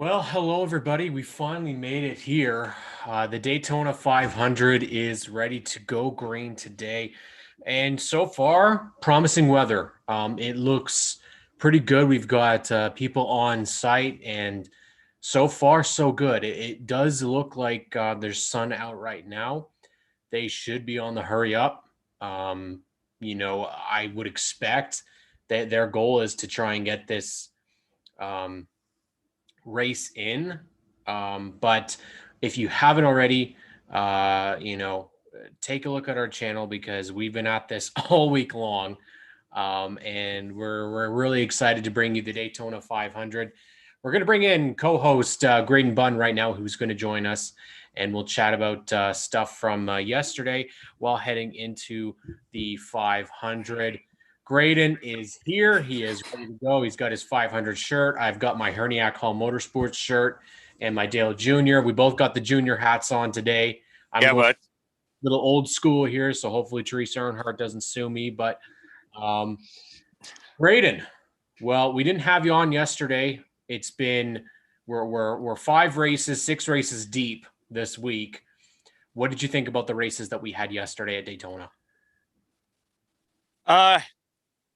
Well, hello everybody. We finally made it here. The Daytona 500 is ready to go green today. And so far, promising weather. It looks pretty good. We've got people on site, and so far, so good. It does look like there's sun out right now. They should be on the hurry up. I would expect that their goal is to try and get this. Um, Race in. But if you haven't already, take a look at our channel because we've been at this all week long. And we're really excited to bring you the Daytona 500. We're going to bring in co-host Graydon Bunn right now, who's going to join us, and we'll chat about stuff from yesterday while heading into the 500. Graydon is here. He is ready to go. He's got his 500 shirt. I've got my Herniac Hall Motorsports shirt and my Dale Jr. We both got the junior hats on today. I'm going a little old school here, so hopefully Teresa Earnhardt doesn't sue me. But Graydon, well, we didn't have you on yesterday. It's been we're 6 races deep this week. What did you think about the races that we had yesterday at Daytona?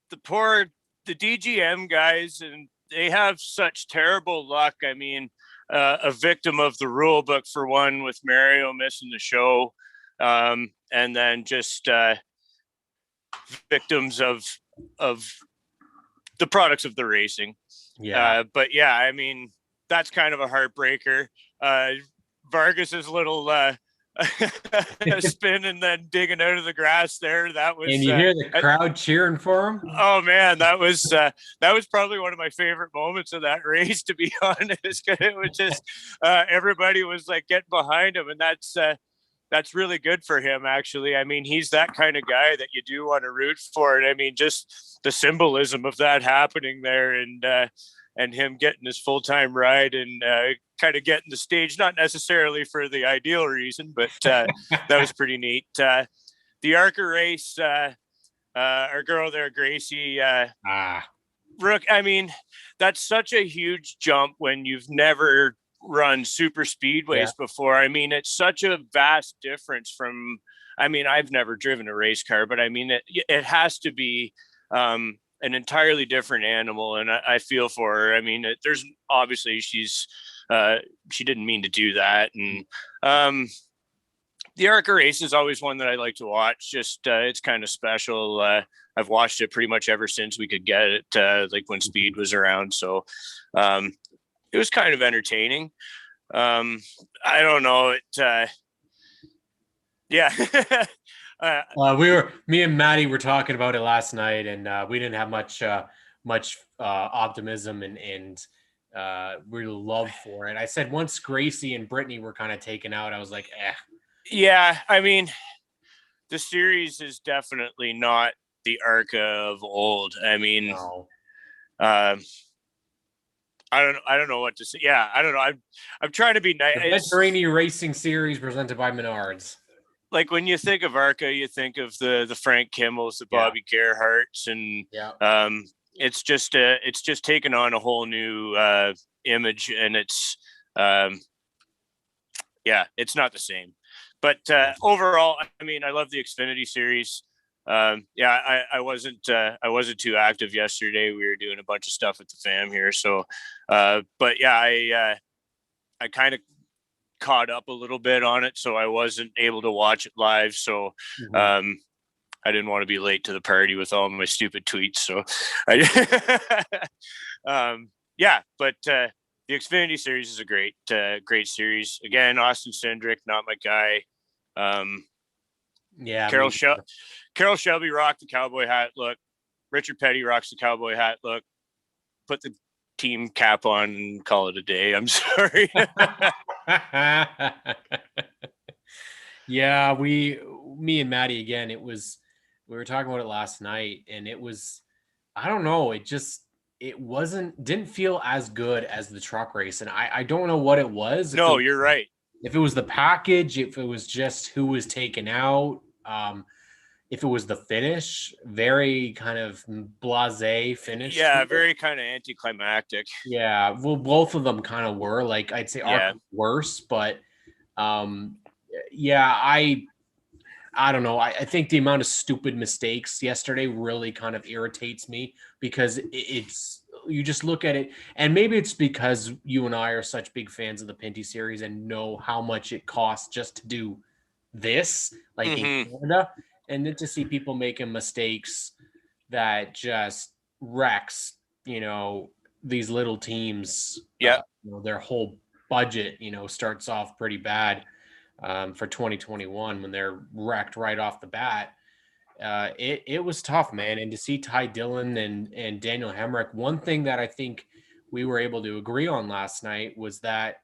The DGM guys, and they have such terrible luck. I mean, a victim of the rule book for one, with Mario missing the show, and then just victims of the products of the racing. But yeah, I mean, that's kind of a heartbreaker. Vargas's little spin and then digging out of the grass there. That was, and you hear the crowd cheering for him. Oh man, that was probably one of my favorite moments of that race, to be honest. It was just everybody was like getting behind him, and that's really good for him, actually. I mean, he's that kind of guy that you do want to root for. And I mean, just the symbolism of that happening there, and him getting his full-time ride and kind of getting the stage, not necessarily for the ideal reason, but that was pretty neat. The ARCA race, our girl there, Gracie, Rook, I mean, that's such a huge jump when you've never run super speedways before. I mean, it's such a vast difference from, I mean, I've never driven a race car, but I mean, it has to be an entirely different animal, and I feel for her. I mean, there's obviously she didn't mean to do that, and the ARCA race is always one that I like to watch. Just it's kind of special. I've watched it pretty much ever since we could get it, like when Speed was around. So it was kind of entertaining. I don't know. Yeah. Me and Maddie were talking about it last night, and we didn't have much optimism and real love for it. I said once Gracie and Brittany were kind of taken out, I was like, eh. Yeah, I mean, the series is definitely not the ARCA of old. I mean, no. I don't know what to say. Yeah, I don't know. I'm trying to be nice. The Venturini Racing Series presented by Menards. Like when you think of ARCA, you think of the Frank Kimmels, the Bobby Gerhardts, and it's just taken on a whole new image, and it's not the same. But overall, I mean, I love the Xfinity series. I wasn't too active yesterday. We were doing a bunch of stuff with the fam here. So, but yeah, I kind of caught up a little bit on it, so I wasn't able to watch it live. So, I didn't want to be late to the party with all my stupid tweets. So, but the Xfinity series is a great series. Again, Austin Cindric, not my guy. Carol Shelby rocked the cowboy hat look. Richard Petty rocks the cowboy hat look. Put the team cap on and call it a day. I'm sorry. Yeah, me and Maddie again, we were talking about it last night, and it was, I don't know, didn't feel as good as the truck race. And I don't know what it was. No, you're right. If it was the package, if it was just who was taken out. if it was the finish, very kind of blasé finish. Yeah, very kind of anticlimactic. Yeah, well, both of them kind of were. Like I'd say Yeah. Arc worse, but um, yeah, I don't know. I think the amount of stupid mistakes yesterday really kind of irritates me because it's you just look at it, and maybe it's because you and I are such big fans of the Pinty series and know how much it costs just to do this, like in Mm-hmm. Canada, and then to see people making mistakes that just wrecks, these little teams, Yeah. their whole budget, starts off pretty bad for 2021 when they're wrecked right off the bat. It was tough, man. And to see Ty Dillon and Daniel Hemrick, one thing that I think we were able to agree on last night was that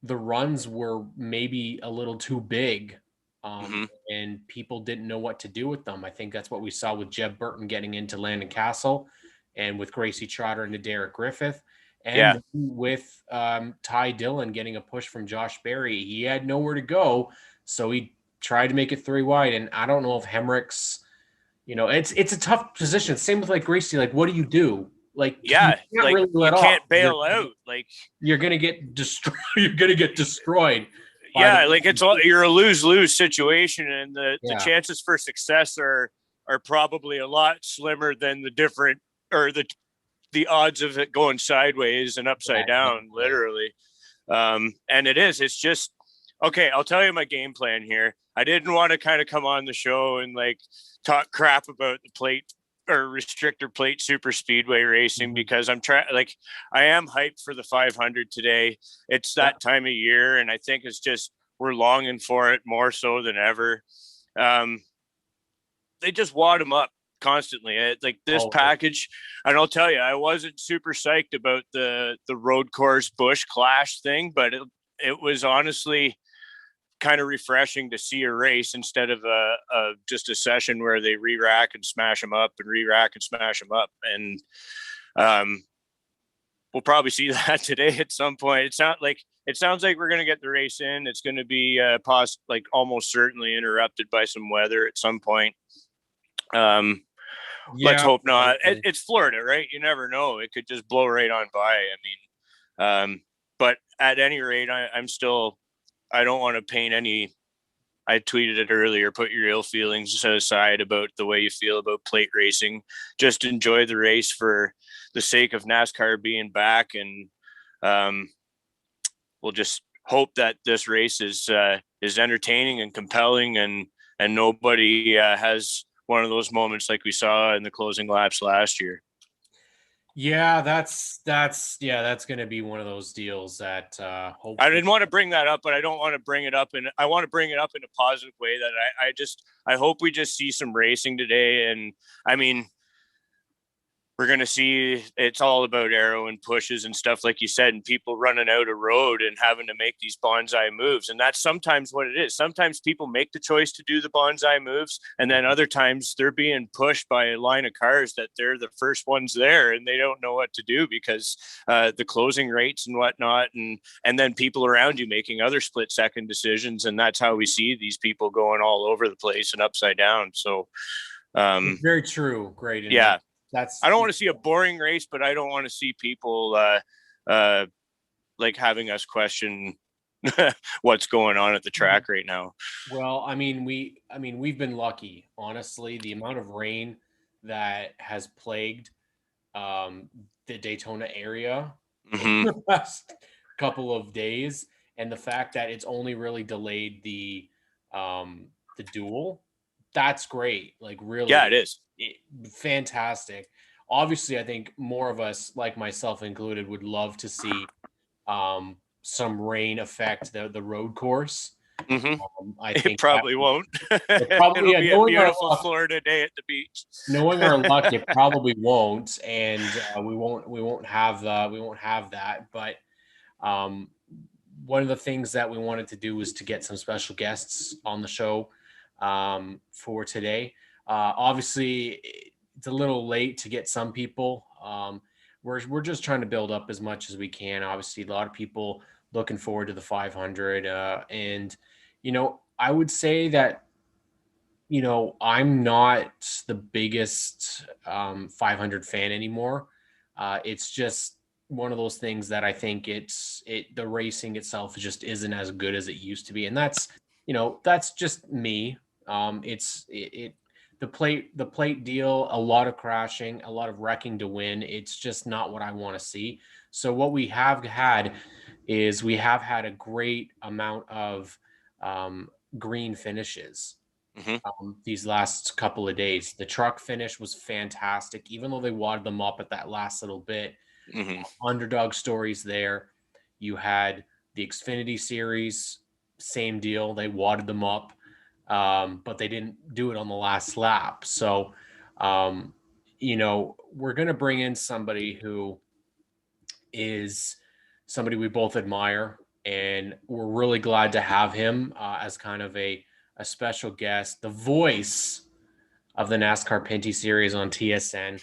the runs were maybe a little too big. Mm-hmm. And people didn't know what to do with them. I think that's what we saw with Jeb Burton getting into Landon Castle and with Gracie Trotter into Derek Griffith. Yeah. And with Ty Dillon getting a push from Josh Berry, he had nowhere to go. So he tried to make it 3 wide. And I don't know if Hemrick's, it's a tough position. Same with like Gracie. Like, what do you do? Like, Yeah. you can't Like really you let can't off. bail out. Like You're gonna get destroyed. You're gonna get destroyed. yeah, like you're a lose-lose situation, and the Yeah. chances for success are probably a lot slimmer than the different or the odds of it going sideways and upside down, literally. And it's just okay. I'll tell you my game plan here. I didn't want to kind of come on the show and like talk crap about the plate or restrictor plate super speedway racing because I'm trying, like, I am hyped for the 500 today. It's that time of year, and I think it's just we're longing for it more so than ever. They just wad them up constantly. Like this package, and I'll tell you, I wasn't super psyched about the road course bush clash thing, but it was honestly kind of refreshing to see a race instead of just a session where they re-rack and smash them up and re-rack and smash them up. And we'll probably see that today at some point. It sounds like we're going to get the race in. It's going to be like almost certainly interrupted by some weather at some point. Let's hope not. It's Florida, right? You never know. It could just blow right on by. I mean, but at any rate, I don't want to paint any. I tweeted it earlier. Put your ill feelings aside about the way you feel about plate racing. Just enjoy the race for the sake of NASCAR being back, and we'll just hope that this race is entertaining and compelling, and nobody has one of those moments like we saw in the closing laps last year. Yeah, that's going to be one of those deals that hopefully. I didn't want to bring that up, but I don't want to bring it up, and I want to bring it up in a positive way that I hope we just see some racing today. And I mean, we're going to see it's all about aero and pushes and stuff, like you said, and people running out of road and having to make these bonsai moves. And that's sometimes what it is. Sometimes people make the choice to do the bonsai moves, and then other times they're being pushed by a line of cars that they're the first ones there and they don't know what to do because the closing rates and whatnot. And then people around you making other split second decisions. And that's how we see these people going all over the place and upside down. So it's very true. Great. Yeah. I don't want to see a boring race, but I don't want to see people like having us question what's going on at the track right now. Well, I mean, we've been lucky, honestly. The amount of rain that has plagued the Daytona area over the past couple of days, and the fact that it's only really delayed the duel, that's great. Like, really, yeah, it is. Fantastic. Obviously, I think more of us, like myself included, would love to see some rain affect the road course. I think it probably won't. It'll be a beautiful Florida day at the beach. Knowing our luck, it probably won't, and we won't have that. But one of the things that we wanted to do was to get some special guests on the show for today. Obviously, it's a little late to get some people. We're just trying to build up as much as we can. Obviously, a lot of people looking forward to the 500, and I would say that I'm not the biggest 500 fan anymore. It's just one of those things that I think the racing itself just isn't as good as it used to be, and that's just me. The plate deal, a lot of crashing, a lot of wrecking to win. It's just not what I want to see. So what we have had is we have had a great amount of green finishes Hmm. these last couple of days. The truck finish was fantastic, even though they wadded them up at that last little bit. Hmm. Underdog stories there. You had the Xfinity series, same deal. They wadded them up, but they didn't do it on the last lap. So, we're going to bring in somebody who is somebody we both admire, and we're really glad to have him as kind of a special guest, the voice of the NASCAR Pinty series on TSN.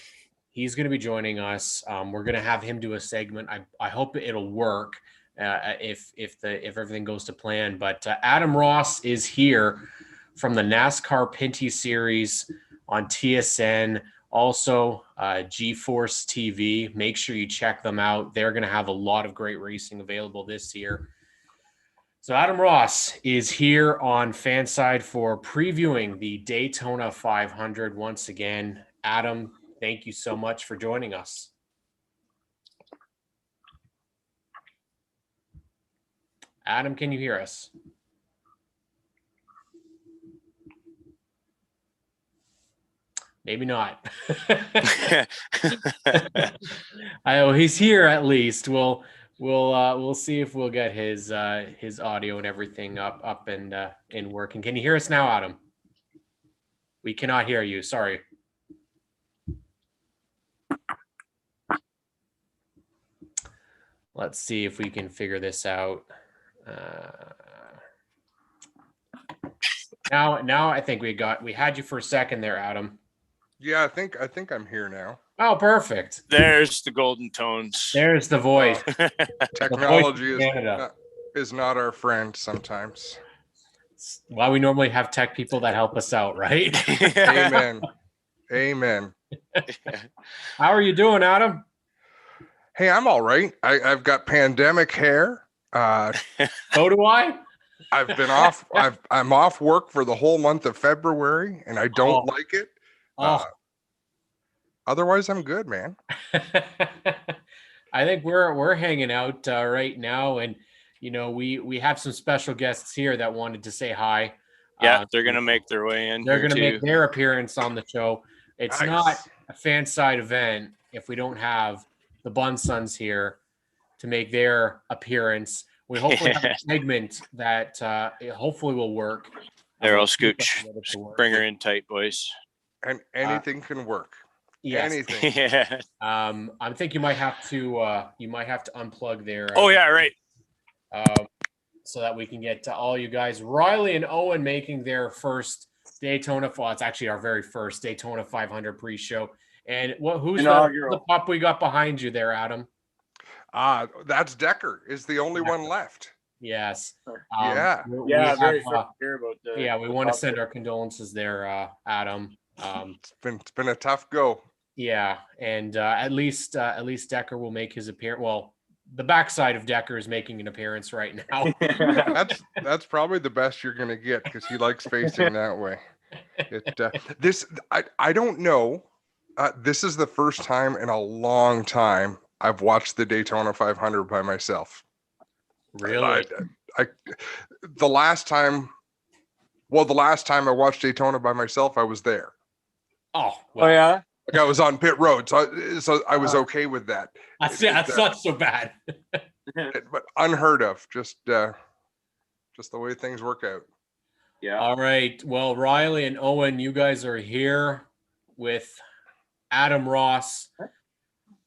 He's going to be joining us. We're going to have him do a segment. I hope it'll work if everything goes to plan. But Adam Ross is here from the NASCAR Pinty series on TSN. Also, G-Force TV. Make sure you check them out. They're going to have a lot of great racing available this year. So Adam Ross is here on Fanside for previewing the Daytona 500 once again. Adam, thank you so much for joining us. Adam, can you hear us? Maybe not. He's here at least. We'll see if we'll get his audio and everything up and working. Can you hear us now, Adam? We cannot hear you. Sorry. Let's see if we can figure this out. Now I think we had you for a second there, Adam. Yeah, I think I'm here now. Oh, perfect. There's the golden tones. There's the voice. Technology is not our friend sometimes. It's why we normally have tech people that help us out, right? Amen. How are you doing, Adam? Hey, I'm all right. I've got pandemic hair. So do I. I've been off. I'm off work for the whole month of February, and I don't like it. Otherwise, I'm good, man. I think we're hanging out right now, and we have some special guests here that wanted to say hi. Yeah, they're gonna make their way in. They're gonna make their appearance on the show. It's Nice. not a fan side event if we don't have the Bunn Sons here to make their appearance. We hopefully have a segment that hopefully will work. There, I'll scooch. Bring her in tight, boys. And anything can work. Yes. Anything. Yeah. I think you might have to unplug their. Oh yeah, right. So that we can get to all you guys. Riley and Owen making their first Daytona. Well, it's actually our very first Daytona 500 pre-show. And who's the pup we got behind you there, Adam? That's Decker. Is the only one left. Yes. Yeah. We want to send our condolences there, Adam. It's been a tough go. Yeah, and at least Decker will make his appearance. Well, the backside of Decker is making an appearance right now. That's probably the best you're gonna get because he likes facing that way. I don't know. This is the first time in a long time I've watched the Daytona 500 by myself. Really? The last time I watched Daytona by myself, I was there. Oh, well. Oh yeah. Like I was on pit road, so I was okay with that. That's not so bad. But unheard of, just the way things work out. Yeah. All right. Well, Riley and Owen, you guys are here with Adam Ross.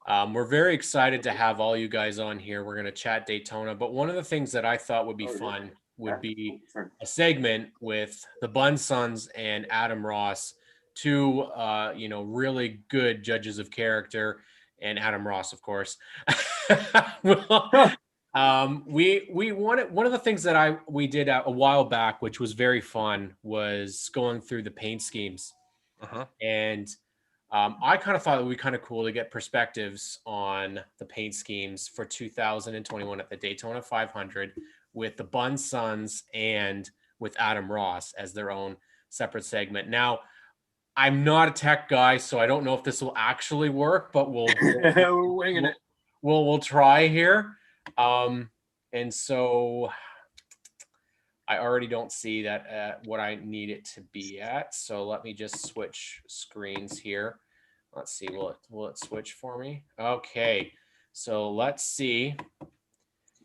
We're very excited to have all you guys on here. We're going to chat Daytona, but one of the things that I thought would be fun would be a segment with the Bunn Sons and Adam Ross, two really good judges of character, and Adam Ross, of course. We wanted one of the things that we did a while back, which was very fun, was going through the paint schemes, and I kind of thought it would be kind of cool to get perspectives on the paint schemes for 2021 at the Daytona 500 with the Bunn Sons and with Adam Ross as their own separate segment. Now, I'm not a tech guy, so I don't know if this will actually work, but We're winging it. We'll try here. And so I already don't see that at what I need it to be at. So let me just switch screens here. Let's see. Will it switch for me? Okay. So let's see.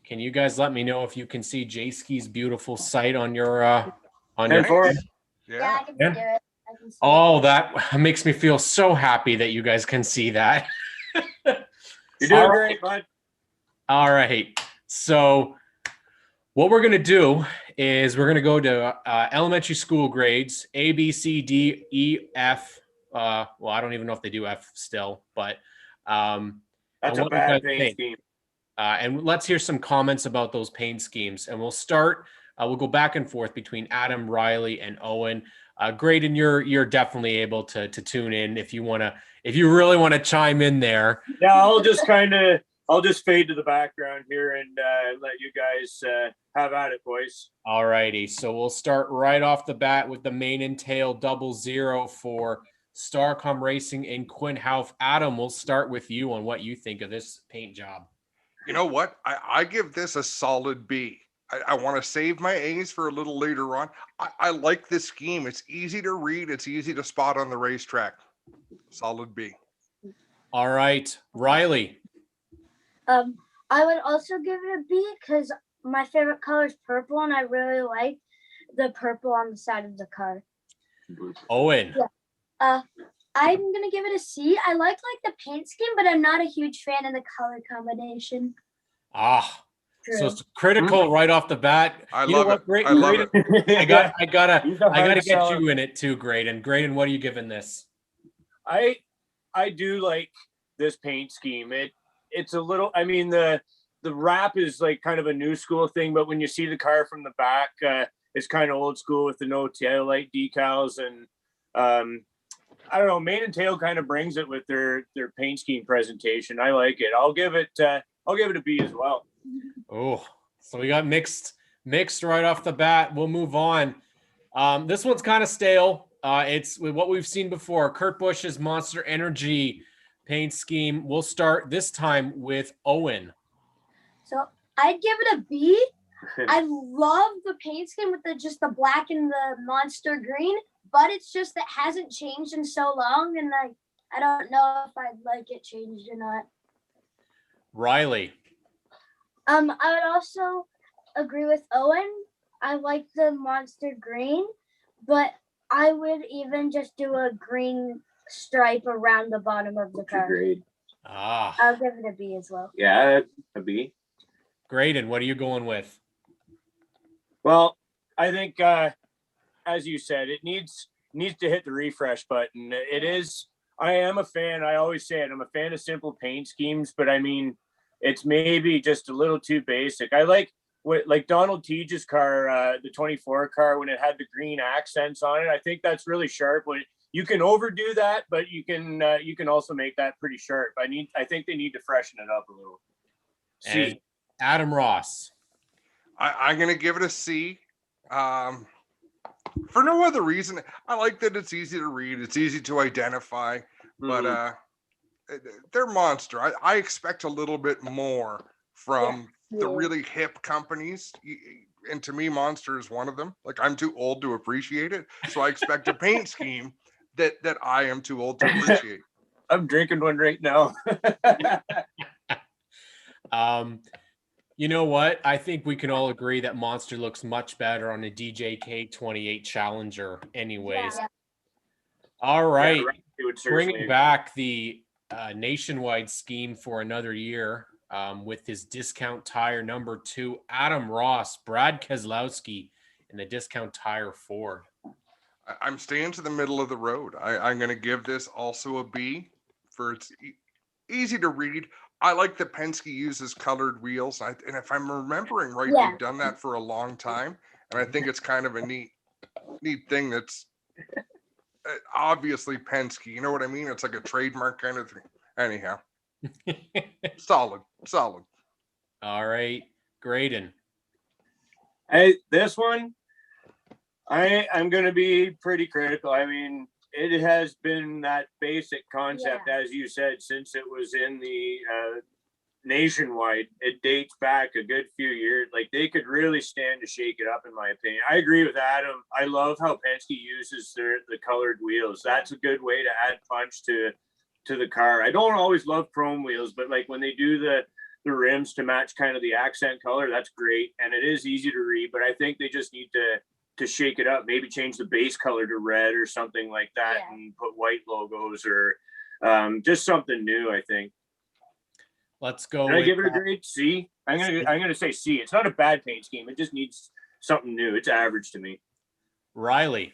Can you guys let me know if you can see J-Ski's beautiful site on your your Yeah, I can see it. I can see Oh, it. that makes me feel so happy that you guys can see that. You're doing great, bud. All right. So what we're going to do is we're going to go to elementary school grades, A, B, C, D, E, F. Well, I don't even know if they do F still, but That's and a what you guys bad paint think. scheme. And let's hear some comments about those paint schemes. And we'll start, we'll go back and forth between Adam, Riley, and Owen. Graydon, you're definitely able to tune in if you really want to chime in there. Yeah, I'll just fade to the background here and let you guys have at it, boys. All righty. So we'll start right off the bat with the mane and tail 00 for Starcom Racing and Quinn Houff. Adam, we'll start with you on what you think of this paint job. You know what? I give this a solid B. I want to save my A's for a little later on. I like this scheme. It's easy to read. It's easy to spot on the racetrack. Solid B. All right. Riley. I would also give it a B because my favorite color is purple, and I really like the purple on the side of the car. Owen. Yeah. I'm gonna give it a C. I like the paint scheme, but I'm not a huge fan of the color combination. True. So it's critical right off the bat. I love it. I gotta get you in it too, Graydon. Graydon, what are you giving this? I do like this paint scheme. It's a little. I mean the wrap is like kind of a new school thing, but when you see the car from the back, it's kind of old school with the no tail light decals and I don't know. Mane and tail kind of brings it with their paint scheme presentation. I like it. I'll give it a B as well. Oh, so we got mixed right off the bat. We'll move on. This one's kind of stale. It's what we've seen before. Kurt Busch's Monster Energy paint scheme. We'll start this time with Owen. So I'd give it a B. I love the paint scheme with just the black and the monster green, but it's just that hasn't changed in so long, and I don't know if I'd like it changed or not. Riley. I would also agree with Owen. I like the monster green, but I would even just do a green stripe around the bottom of the car. Agreed. I'll give it a B as well. Yeah, a B. Graydon, what are you going with? Well, I think as you said, it needs to hit the refresh button. It is. I am a fan. I always say it. I'm a fan of simple paint schemes, but I mean, it's maybe just a little too basic. I like Donald Teage's car, the 24 car, when it had the green accents on it. I think that's really sharp. When you can overdo that, but you can also make that pretty sharp. I think they need to freshen it up a little. C. And Adam Ross. I'm gonna give it a C. For no other reason. I like that it's easy to read. It's easy to identify. But they're monster. I expect a little bit more from the really hip companies. And to me, Monster is one of them. Like, I'm too old to appreciate it. So I expect a paint scheme that I am too old to appreciate. I'm drinking one right now. You know what? I think we can all agree that Monster looks much better on a DJK 28 Challenger anyways. Yeah. All right. Yeah, right. Bringing back the nationwide scheme for another year with his discount tire number 2, Adam Ross, Brad Keselowski in the discount tire Ford. I'm staying to the middle of the road. I'm going to give this also a B for it's easy to read. I like that Penske uses colored wheels. And if I'm remembering right, Yeah. they've done that for a long time. And I think it's kind of a neat thing that's obviously Penske. You know what I mean? It's like a trademark kind of thing. Anyhow, solid. All right, Graydon. This one, I'm going to be pretty critical. I mean, it has been that basic concept, as you said, since it was in the nationwide. It dates back a good few years. Like, they could really stand to shake it up, in my opinion. I agree with Adam. I love how Penske uses the colored wheels. That's a good way to add punch to the car. I don't always love chrome wheels, but like when they do the rims to match kind of the accent color, that's great. And it is easy to read, but I think they just need to shake it up, maybe change the base color to red or something like that, and put white logos or just something new, I think. Let's go. Can I give it a grade? C? I'm gonna say C. It's not a bad paint scheme. It just needs something new. It's average to me. Riley.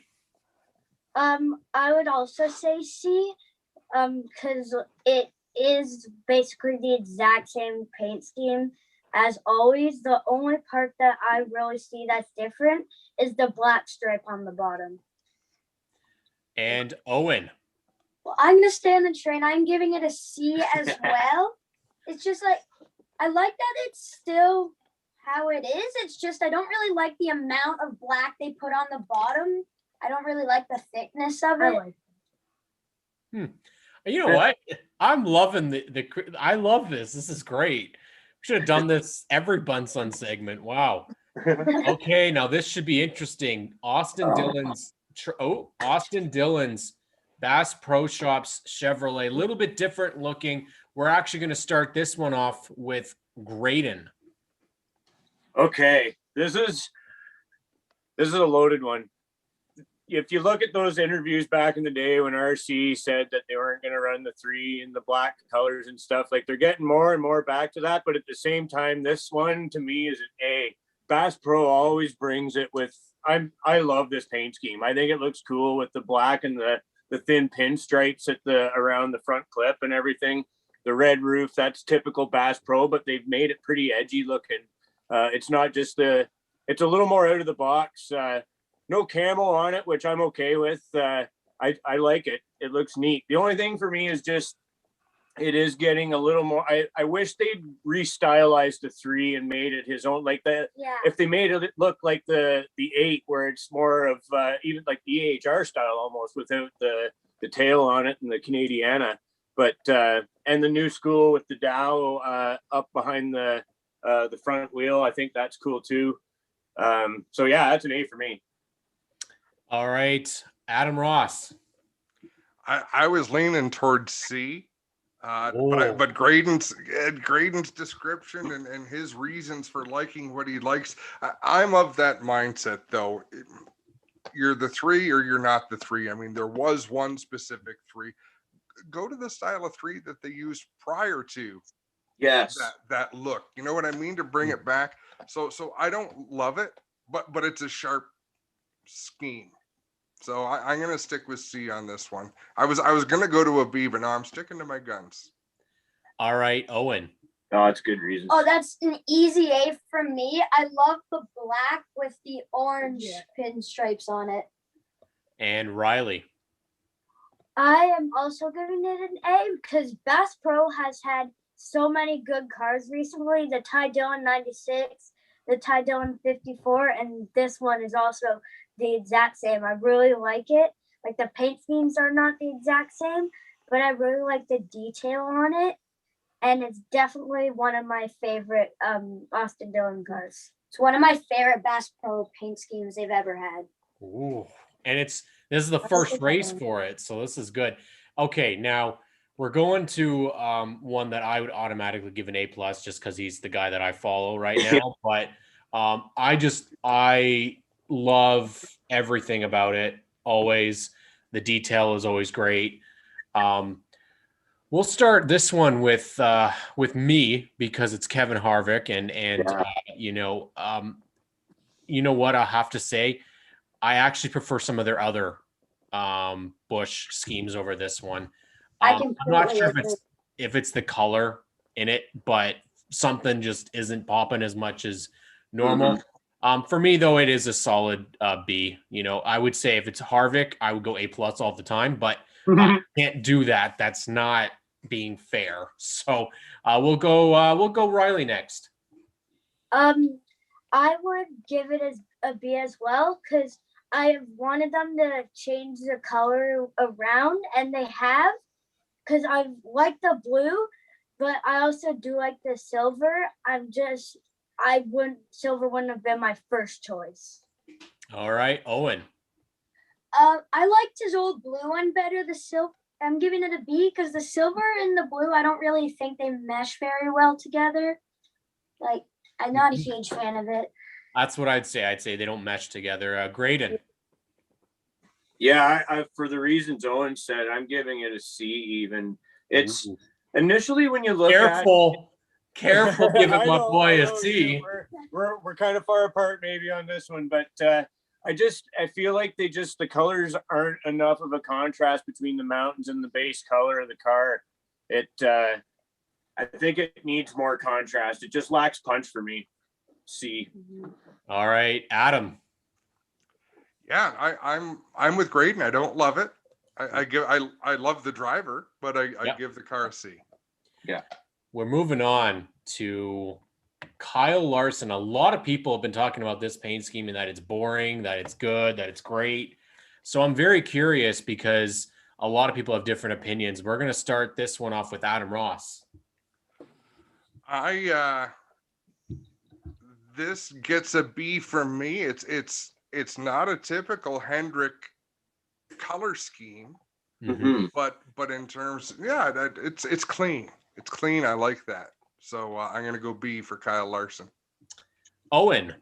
I would also say C, because it is basically the exact same paint scheme as always. The only part that I really see that's different is the black stripe on the bottom. And Owen. Well, I'm gonna stay on the train. I'm giving it a C as well. It's just like, I like that it's still how it is. It's just I don't really like the amount of black they put on the bottom. I don't really like the thickness of it. You know what? I'm loving I love this. This is great. We should have done this every Bunsun segment. Wow. Okay, now this should be interesting. Austin Dillon's Bass Pro Shops Chevrolet, a little bit different looking. We're actually going to start this one off with Graydon. Okay, this is a loaded one. If you look at those interviews back in the day when RC said that they weren't going to run the 3 in the black colors and stuff, like, they're getting more and more back to that. But at the same time, this one to me is an A. Bass Pro always brings it with. I love this paint scheme. I think it looks cool with the black and the thin pinstripes at around the front clip and everything. The red roof, that's typical Bass Pro, but they've made it pretty edgy looking. It's not just it's a little more out of the box. No camo on it, which I'm okay with. I like it. It looks neat. The only thing for me is just it is getting a little more. I wish they'd restylized the 3 and made it his own, like that. Yeah. If they made it look like the 8, where it's more of even like the AHR style almost, without the tail on it and the Canadiana. But and the new school with the Dow up behind the front wheel, I think that's cool too. So yeah, that's an A for me. All right, Adam Ross. I was leaning towards C, but Graydon's description and his reasons for liking what he likes. I'm of that mindset though. You're the 3 or you're not the 3. I mean, there was one specific 3. Go to the style of 3 that they used prior to that look. You know what I mean? To bring it back. So I don't love it, but it's a sharp scheme. So I'm gonna stick with C on this one. I was gonna go to a B, but now I'm sticking to my guns. All right, Owen. Oh, that's good reason. Oh, that's an easy A for me. I love the black with the orange pinstripes on it. And Riley. I am also giving it an A because Bass Pro has had so many good cars recently. The Ty Dillon 96, the Ty Dillon 54, and this one is also the exact same. I really like it. Like, the paint schemes are not the exact same, but I really like the detail on it. And it's definitely one of my favorite Austin Dillon cars. It's one of my favorite Bass Pro paint schemes they've ever had. Ooh. And this is the first race for it, so this is good. Okay, now we're going to one that I would automatically give an A+ just because he's the guy that I follow right now. But I love everything about it. Always, the detail is always great. We'll start this one with me because it's Kevin Harvick, and you know what I'll have to say. I actually prefer some of their other Busch schemes over this one. I'm not sure if it's the color. in it, but something just isn't popping as much as normal. For me though, it is a solid B. You know, I would say if it's Harvick, I would go A+ all the time, but I can't do that. That's not being fair. So we'll go Riley next. I would give it as a B as well, because I have wanted them to change the color around, and they have, because I like the blue, but I also do like the silver. Silver wouldn't have been my first choice. All right, Owen. I liked his old blue one better. The silver, I'm giving it a B, because the silver and the blue, I don't really think they mesh very well together. Like, I'm not a huge fan of it. That's what I'd say. I'd say they don't mesh together. Graydon. Yeah, I for the reasons Owen said, I'm giving it a C even. It's initially when you look careful giving my boy a C. We're kind of far apart maybe on this one, but I feel like the colors aren't enough of a contrast between the mountains and the base color of the car. I think it needs more contrast. It just lacks punch for me. C. All right, Adam. Yeah, I'm with Graydon. I don't love it. I love the driver, but I give the car a C. Yeah. We're moving on to Kyle Larson. A lot of people have been talking about this paint scheme and that it's boring, that it's good, that it's great. So I'm very curious because a lot of people have different opinions. We're going to start this one off with Adam Ross. This gets a B from me. It's not a typical Hendrick color scheme, but in terms, it's clean. It's clean. I like that. So I'm gonna go B for Kyle Larson. Owen.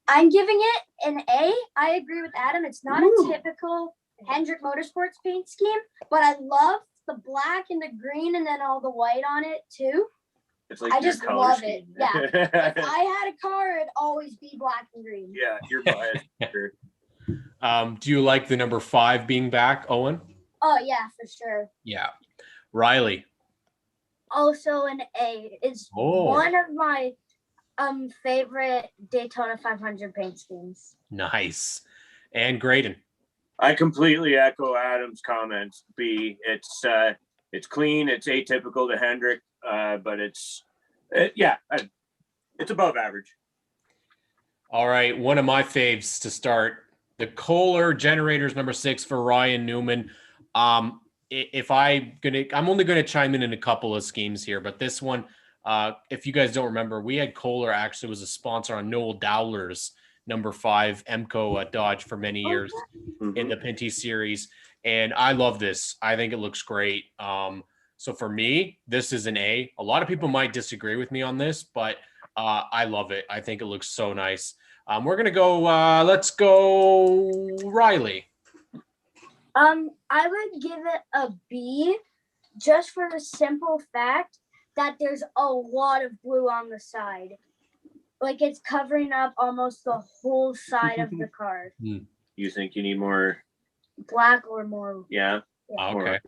I'm giving it an A. I agree with Adam. It's not a typical Hendrick Motorsports paint scheme, but I love the black and the green and then all the white on it too. Like I just love it. Yeah. If I had a car, it'd always be black and green. Yeah, you're biased. Sure. Do you like the number 5 being back, Owen? Oh yeah, for sure. Yeah. Riley. Also an A. It's one of my favorite Daytona 500 paint schemes. Nice. And Graydon. I completely echo Adam's comments. B. It's clean. It's atypical to Hendrick. But it's above average. All right, one of my faves to start, the Kohler Generators number 6 for Ryan Newman. I'm only gonna chime in a couple of schemes here, but this one, if you guys don't remember, we had Kohler actually was a sponsor on Noel Dowler's number 5 Emco Dodge for many years in the Pinty series, and I love this. I think it looks great. So for me, this is an A. A lot of people might disagree with me on this, but I love it. I think it looks so nice. We're going to go, let's go Riley. I would give it a B just for the simple fact that there's a lot of blue on the side. Like it's covering up almost the whole side of the car. You think you need more black or more? Yeah. Okay.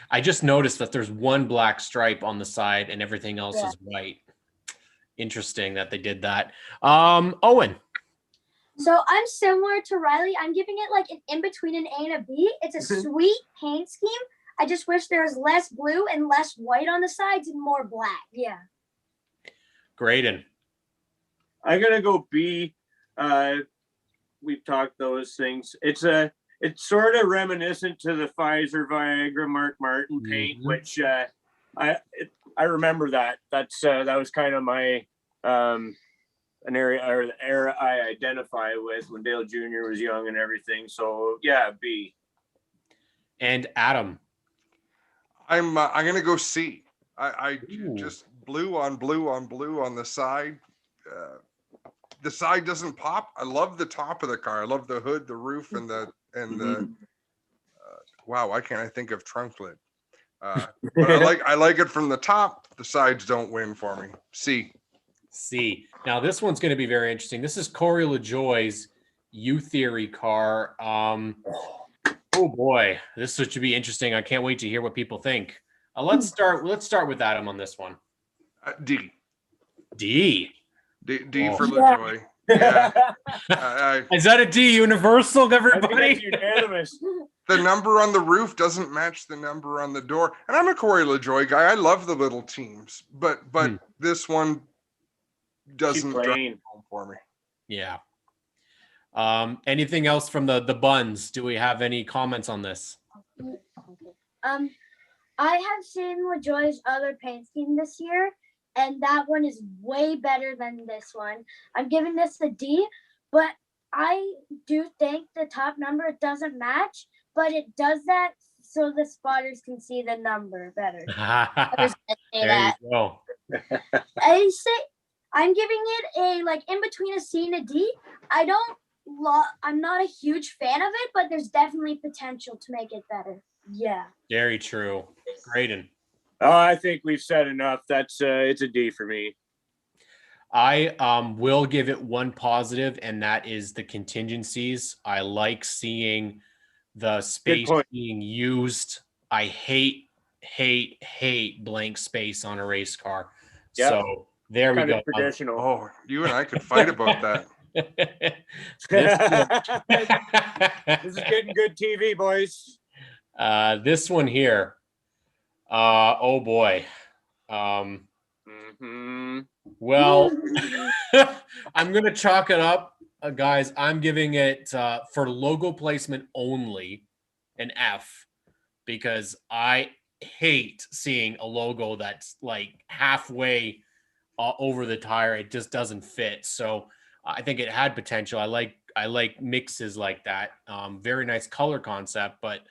I just noticed that there's one black stripe on the side and everything else is white. Interesting that they did that. Owen. So I'm similar to Riley. I'm giving it like an in between an A and a B. It's a sweet paint scheme. I just wish there was less blue and less white on the sides and more black. Yeah. Graydon. I'm gonna go B. We've talked those things. It's sort of reminiscent to the Pfizer Viagra Mark Martin paint, which I remember that. That was kind of my an area or the era I identify with when Dale Jr. was young and everything. So yeah, B. And Adam. I'm gonna go C. I just blue on blue on blue on the side. The side doesn't pop. I love the top of the car. I love the hood, the roof, and the wow. Why can't I think of trunk lid? But I like it from the top. The sides don't win for me. C. Now this one's going to be very interesting. This is Corey LaJoie's U Theory car. Oh boy, this should be interesting. I can't wait to hear what people think. Let's start with Adam on this one. D. D. D Oh. for LaJoy. Yeah. Is that a D universal, I think that's everybody? unanimous. The number on the roof doesn't match the number on the door. And I'm a Corey LaJoy guy. I love the little teams, but this one doesn't drive Plain. home for me. Yeah. Anything else from the buns? Do we have any comments on this? I have seen LaJoy's other paint scheme this year, and that one is way better than this one. I'm giving this a D, but I do think the top number doesn't match, but it does that so the spotters can see the number better. I was gonna say There that. you go. I'm giving it a like in between a C and a D. I'm not a huge fan of it, but there's definitely potential to make it better. Yeah. Very true. Graydon. Oh, I think we've said enough. That's it's a D for me. I will give it one positive, and that is the contingencies. I like seeing the space being used. I hate blank space on a race car. Yep. So there we go. Traditional. Oh, you and I could fight about that. This is getting good TV, boys. This one here. Oh boy. Well, I'm gonna chalk it up, guys. I'm giving it for logo placement only an F, because I hate seeing a logo that's like halfway over the tire. It just doesn't fit. So I think it had potential. I like mixes like that. Very nice color concept, but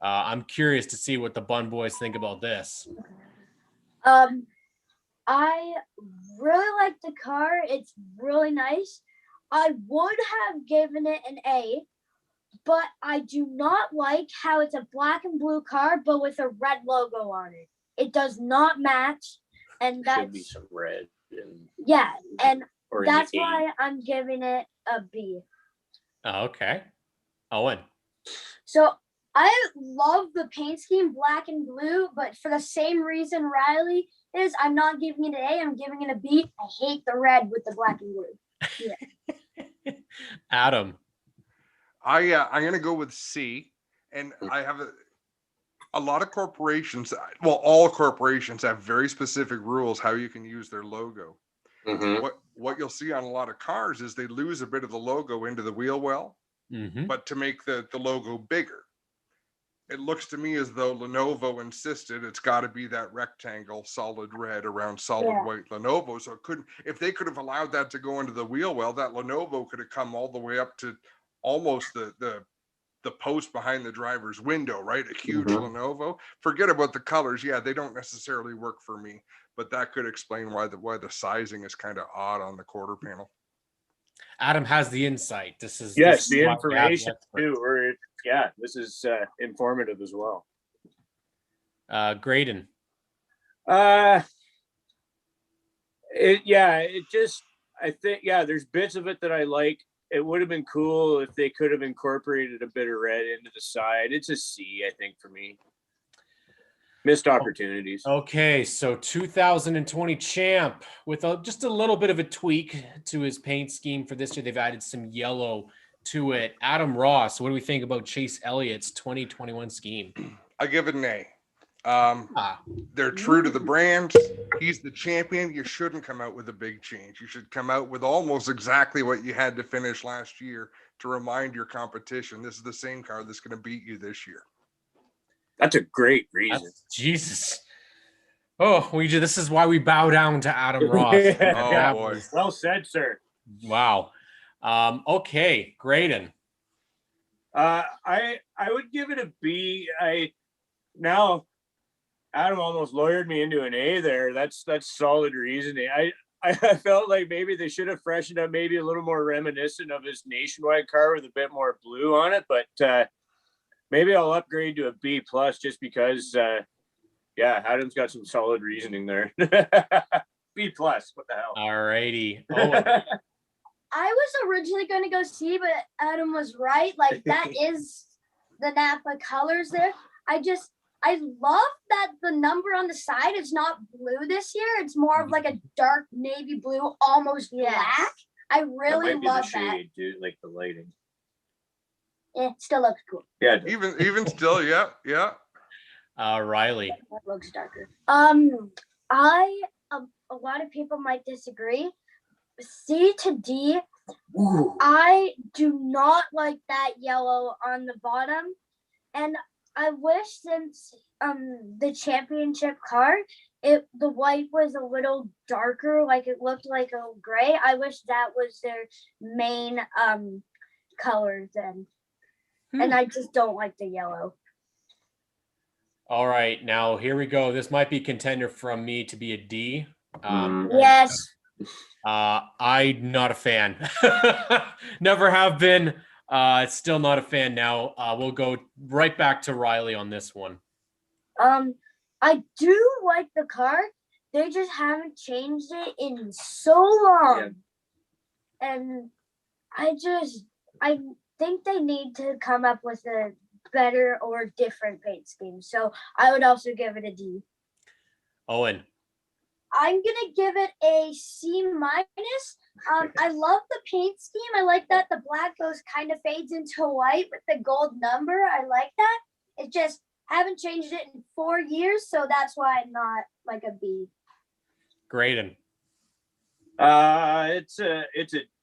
I'm curious to see what the Bun Boys think about this. I really like the car. It's really nice. I would have given it an A, but I do not like how it's a black and blue car, but with a red logo on it. It does not match, and that's Should be some red. and Or that's why I'm giving it a B. Oh, okay. Owen. So I love the paint scheme, black and blue, but for the same reason Riley is, I'm not giving it an A, I'm giving it a B. I hate the red with the black and blue. Yeah. Adam. I'm gonna go with C, and I have a lot of corporations. Well, all corporations have very specific rules how you can use their logo. Mm-hmm. What you'll see on a lot of cars is they lose a bit of the logo into the wheel well, but to make the logo bigger. It looks to me as though Lenovo insisted it's got to be that rectangle, solid red around solid white Lenovo. So it couldn't, if they could have allowed that to go into the wheel well, that Lenovo could have come all the way up to almost the post behind the driver's window, right? A huge Lenovo. Forget about the colors. Yeah, they don't necessarily work for me, but that could explain why the sizing is kind of odd on the quarter panel. Adam has the insight. This is the information too. This is informative as well. Graydon. I think there's bits of it that I like. It would have been cool if they could have incorporated a bit of red into the side. It's a C, I think, for me. Missed opportunities. Okay, so 2020 champ with just a little bit of a tweak to his paint scheme for this year. They've added some yellow to it. Adam Ross, what do we think about Chase Elliott's 2021 scheme? I give it an A. They're true to the brand. He's the champion. You shouldn't come out with a big change. You should come out with almost exactly what you had to finish last year to remind your competition this is the same car that's going to beat you this year. That's a great reason. Jesus. Oh, this is why we bow down to Adam Ross. Oh boy. Well said, sir. Wow. Okay, Graydon. I would give it a B. Now Adam almost lawyered me into an A there. That's solid reasoning. I felt like maybe they should have freshened up, maybe a little more reminiscent of his Nationwide car with a bit more blue on it, but maybe I'll upgrade to a B plus just because Adam's got some solid reasoning there. B plus, what the hell? All righty. I was originally going to go C, but Adam was right. Like, that is the Napa colors there. I love that the number on the side is not blue this year. It's more of like a dark navy blue, almost black. I really love that. Shade, dude, like the lighting. It still looks cool. Yeah. Even still, yeah. Riley. It looks darker. A lot of people might disagree. C to D. Ooh. I do not like that yellow on the bottom, and I wish since the championship car, the white was a little darker, like it looked like a gray. I wish that was their main colors then. And I just don't like the yellow. All right, now here we go. This might be contender from me to be a D. Yes. I'm not a fan. Never have been. Still not a fan now. We'll go right back to Riley on this one. I do like the car. They just haven't changed it in so long. Yeah. And I think they need to come up with a better or different paint scheme. So I would also give it a D. Owen. I'm gonna give it a C minus. I love the paint scheme. I like that the black goes kind of fades into white with the gold number. I like that. It just haven't changed it in 4 years, so that's why I'm not like a B. Graydon. It's a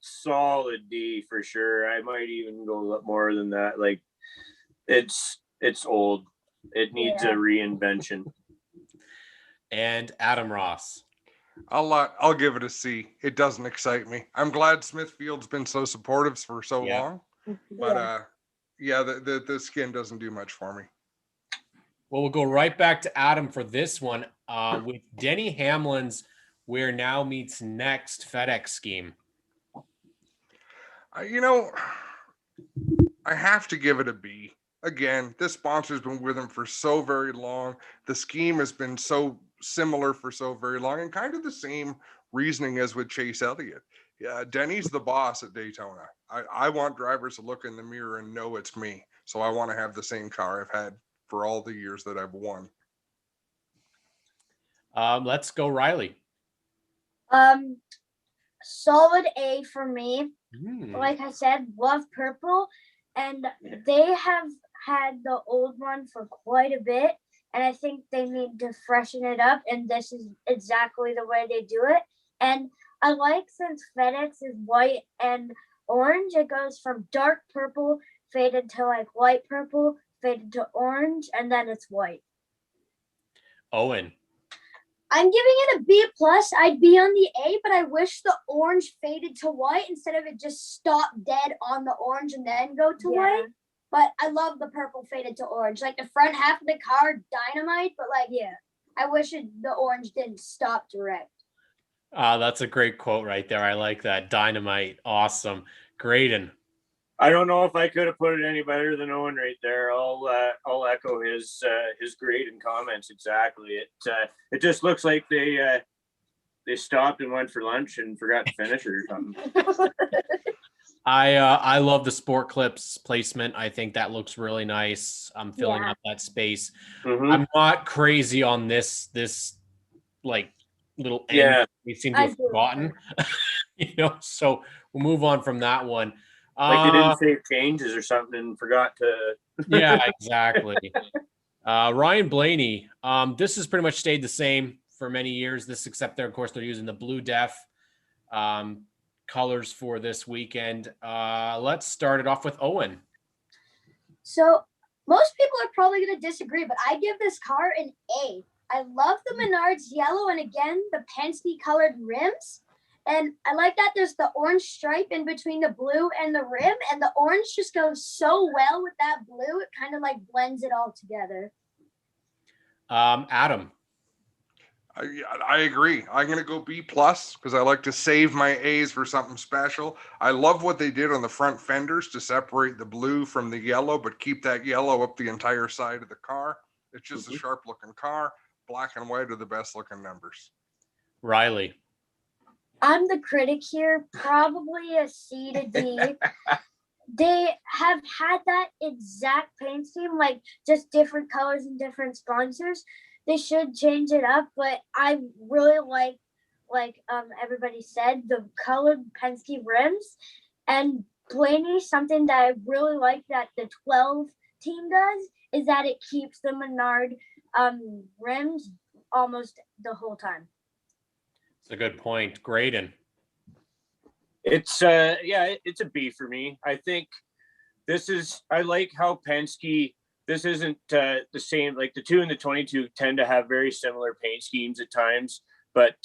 solid D for sure. I might even go a lot more than that. Like it's old. It needs a reinvention. And Adam Ross. I'll give it a C. It doesn't excite me. I'm glad Smithfield's been so supportive for so long, but the skin doesn't do much for me. Well, we'll go right back to Adam for this one with Denny Hamlin's Where Now Meets Next FedEx scheme. I have to give it a B. Again, this sponsor's been with him for so very long. The scheme has been so similar for so very long, and kind of the same reasoning as with Chase Elliott. Yeah, Denny's the boss at Daytona. I want drivers to look in the mirror and know it's me. So I want to have the same car I've had for all the years that I've won. Let's go, Riley. Solid A for me. Like I said, love purple, and they have had the old one for quite a bit, and I think they need to freshen it up, and this is exactly the way they do it. And I like, since FedEx is white and orange, it goes from dark purple faded to like light purple, faded to orange, and then it's white. Owen. I'm giving it a B plus. I'd be on the A, but I wish the orange faded to white instead of it just stopped dead on the orange and then go to white. But I love the purple faded to orange. Like the front half of the car, dynamite, but I wish the orange didn't stop direct. That's a great quote right there. I like that. Dynamite. Awesome. Graydon. I don't know if I could have put it any better than Owen right there. I'll echo his Graydon comments exactly. It just looks like they stopped and went for lunch and forgot to finish it or something. I love the Sport Clips placement. I think that looks really nice. I'm filling up that space. I'm not crazy on this like little end we seem to have forgotten. So we'll move on from that one. Like they didn't save changes or something and forgot to. Yeah, exactly. Ryan Blaney. This has pretty much stayed the same for many years. This, except they're using the blue def colors for this weekend. Let's start it off with Owen. So most people are probably going to disagree, but I give this car an A. I love the Menards yellow and again the Penske colored rims. And I like that there's the orange stripe in between the blue and the rim, and the orange just goes so well with that blue. It kind of like blends it all together. Adam. I agree. I'm going to go B plus because I like to save my A's for something special. I love what they did on the front fenders to separate the blue from the yellow, but keep that yellow up the entire side of the car. It's just a sharp looking car. Black and white are the best looking numbers. Riley. I'm the critic here, probably a C to D. they have had that exact paint scheme, like just different colors and different sponsors. They should change it up, but I really like everybody said, the colored Penske rims. And Blaney, something that I really like that the 12 team does is that it keeps the Menard rims almost the whole time. It's a good point. Graydon. It's it's a B for me. I think I like how Penske, this isn't the same, like the 2 and the 22 tend to have very similar paint schemes at times, but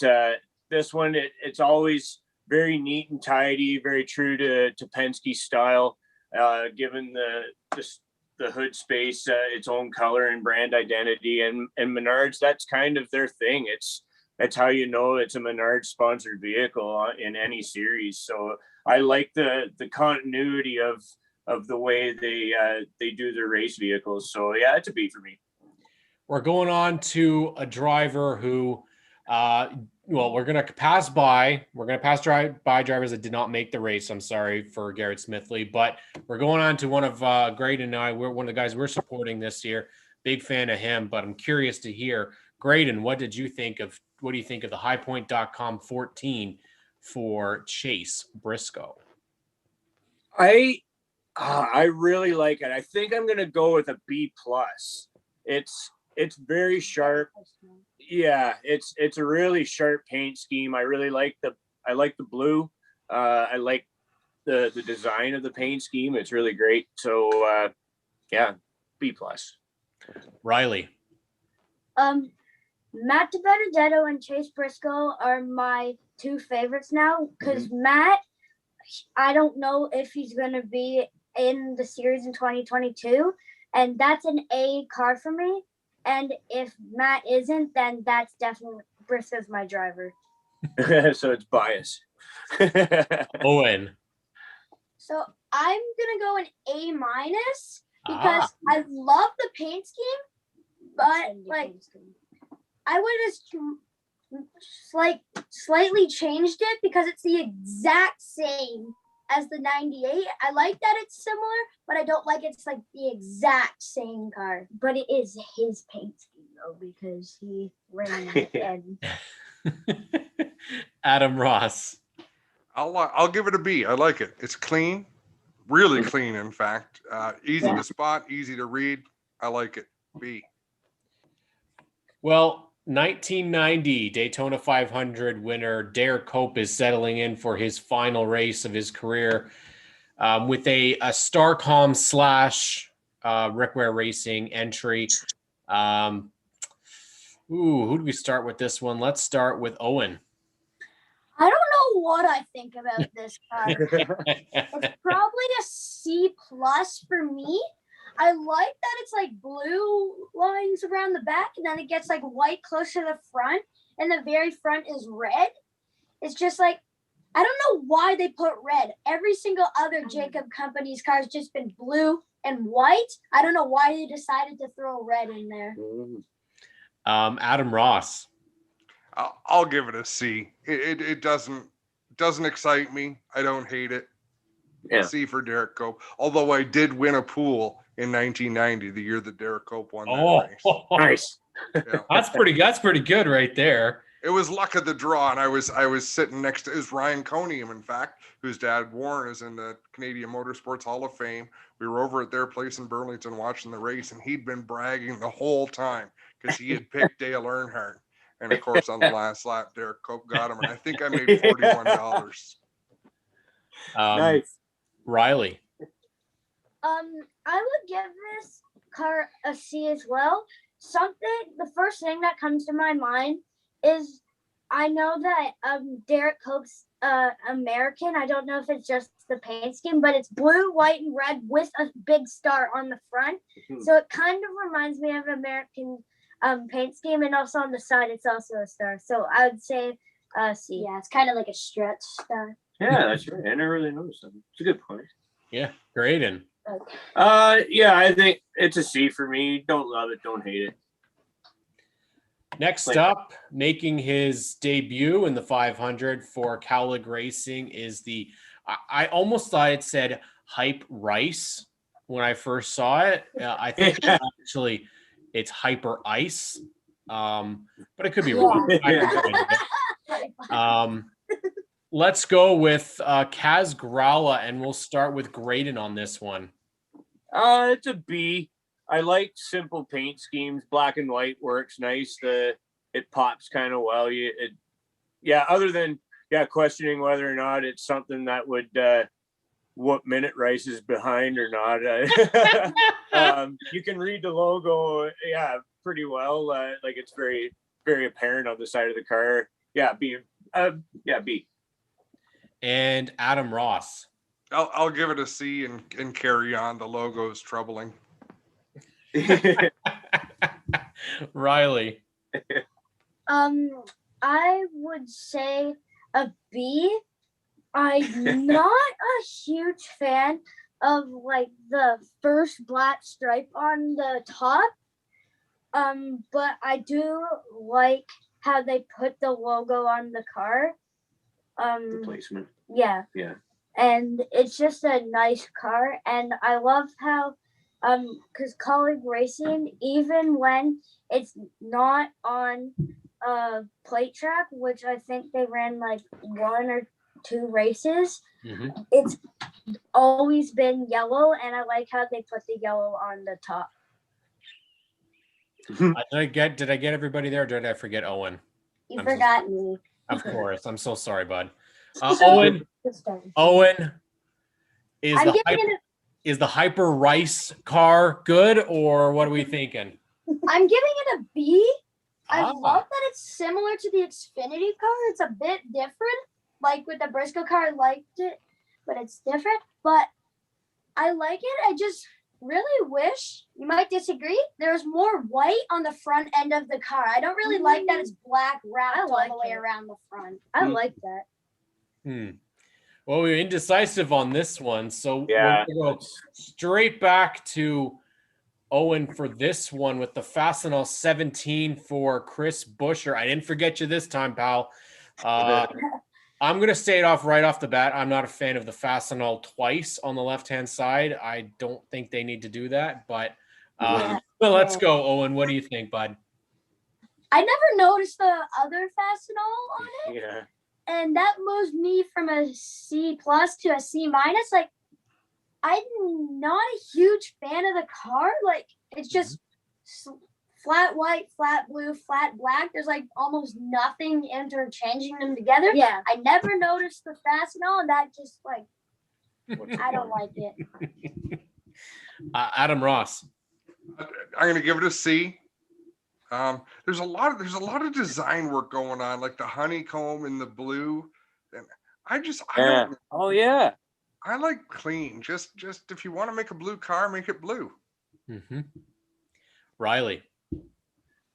this one, it's always very neat and tidy, very true to Penske style, given the hood space, its own color and brand identity, and Menards, that's kind of their thing. That's how you know it's a Menard sponsored vehicle in any series. So I like the continuity of the way they do their race vehicles. So yeah, it's a B for me. We're going on to a driver who, we're going to pass by. We're going to pass by drivers that did not make the race. I'm sorry for Garrett Smithley, but we're going on to one of Graydon and I. We're one of the guys we're supporting this year. Big fan of him, but I'm curious to hear, Graydon, what do you think of the highpoint.com 14 for Chase Briscoe? I really like it. I think I'm going to go with a B plus. It's very sharp. Yeah, it's a really sharp paint scheme. I really like the blue. I like the design of the paint scheme. It's really great. So yeah, B plus. Riley. Matt DiBenedetto and Chase Briscoe are my 2 favorites now, because Matt, I don't know if he's going to be in the series in 2022, and that's an A car for me. And if Matt isn't, then that's definitely Briscoe's my driver. So it's bias. Owen. So I'm gonna go an A minus because I love the paint scheme, but like I would have slightly changed it because it's the exact same as the 98. I like that it's similar, but I don't like it's like the exact same car. But it is his paint scheme though, because he ran it and Adam Ross. I'll give it a B. I like it. It's clean, really clean. In fact, easy to spot, easy to read. I like it. B. Well, 1990 Daytona 500 winner Derek Cope is settling in for his final race of his career with a Starcom / Rickware Racing entry. Who do we start with this one? Let's start with Owen. I don't know what I think about this car. It's probably a C plus for me. I like that it's like blue lines around the back, and then it gets like white close to the front, and the very front is red. It's just like, I don't know why they put red. Every single other Jacob Company's car has just been blue and white. I don't know why they decided to throw red in there. Adam Ross. I'll give it a C. It doesn't excite me. I don't hate it. Yeah. C for Derek Cope. Although I did win a pool in 1990, the year that Derek Cope won that race. Nice. Yeah. That's pretty good right there. It was luck of the draw, and I was sitting next to is Ryan Conium, in fact, whose dad Warren is in the Canadian Motorsports Hall of Fame. We were over at their place in Burlington watching the race, and he'd been bragging the whole time because he had picked Dale Earnhardt. And of course, on the last lap, Derek Cope got him, and I think I made $41. Nice. Riley. I would give this car a C as well. The first thing that comes to my mind is I know that Derek Cope's American. I don't know if it's just the paint scheme, but it's blue, white, and red with a big star on the front. So it kind of reminds me of American paint scheme, and also on the side it's also a star. So I would say C. Yeah, it's kind of like a stretch star. Yeah, that's right. I never really noticed that. It's a good point. Yeah, Graydon. Yeah, I think it's a C for me. Don't love it, don't hate it. Next up, making his debut in the 500 for Cowlick Racing is I almost thought it said hype rice when I first saw it. I think actually it's hyper ice, but it could be wrong. I have no idea. Let's go with Kaz Growla, and we'll start with Graydon on this one. It's a B. I like simple paint schemes. Black and white works nice. It pops kind of well. Other than questioning whether or not it's something that would whoop Minute Rice is behind or not. You can read the logo, pretty well. Like it's very, very apparent on the side of the car. B. B. And Adam Ross. I'll give it a C and carry on. The logo is troubling. Riley. I would say a B. I'm not a huge fan of like the first black stripe on the top. But I do like how they put the logo on the car. The placement. Yeah. Yeah. And it's just a nice car, and I love how because Colleague Racing, even when it's not on a plate track, which I think they ran like 1 or 2 races, it's always been yellow, and I like how they put the yellow on the top. Did I get everybody there, or did I forget Owen? You forgot me. Of course. I'm so sorry, bud. So, Owen, is the Hyper Rice car good, or what are we thinking? I'm giving it a B. I love that it's similar to the Xfinity car. It's a bit different. Like with the Briscoe car, I liked it, but it's different. But I like it. I just really wish, you might disagree, there's more white on the front end of the car. I don't really like that it's black wrapped all the way around the front. I like that. Well, we're indecisive on this one, so we're going to go straight back to Owen for this one with the Fastenal 17 for Chris Buescher. I didn't forget you this time, pal. I'm going to say it off right off the bat. I'm not a fan of the Fastenal twice on the left-hand side. I don't think they need to do that, but let's go, Owen. What do you think, bud? I never noticed the other Fastenal on it. Yeah. And that moves me from a C plus to a C minus. Like, I'm not a huge fan of the car. Like, it's just flat white, flat blue, flat black. There's like almost nothing interchanging them together. Yeah. I never noticed the Fastenal, and that just like, I don't like it. Adam Ross. I'm going to give it a C. There's a lot of design work going on, like the honeycomb and the blue. And I like clean. Just if you want to make a blue car, make it blue. Riley.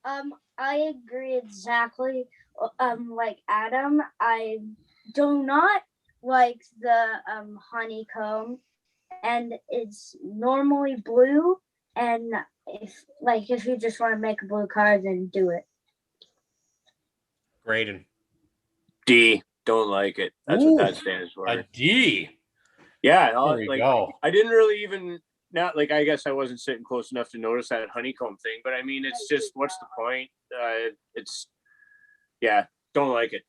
I agree exactly. Like Adam, I do not like the honeycomb, and it's normally blue. And if you just want to make a blue car, then do it. Graydon. D. Don't like it. That's what that stands for. A D. Yeah. There we go. I didn't really even I guess I wasn't sitting close enough to notice that honeycomb thing, but I mean, it's just, what's the point? Don't like it.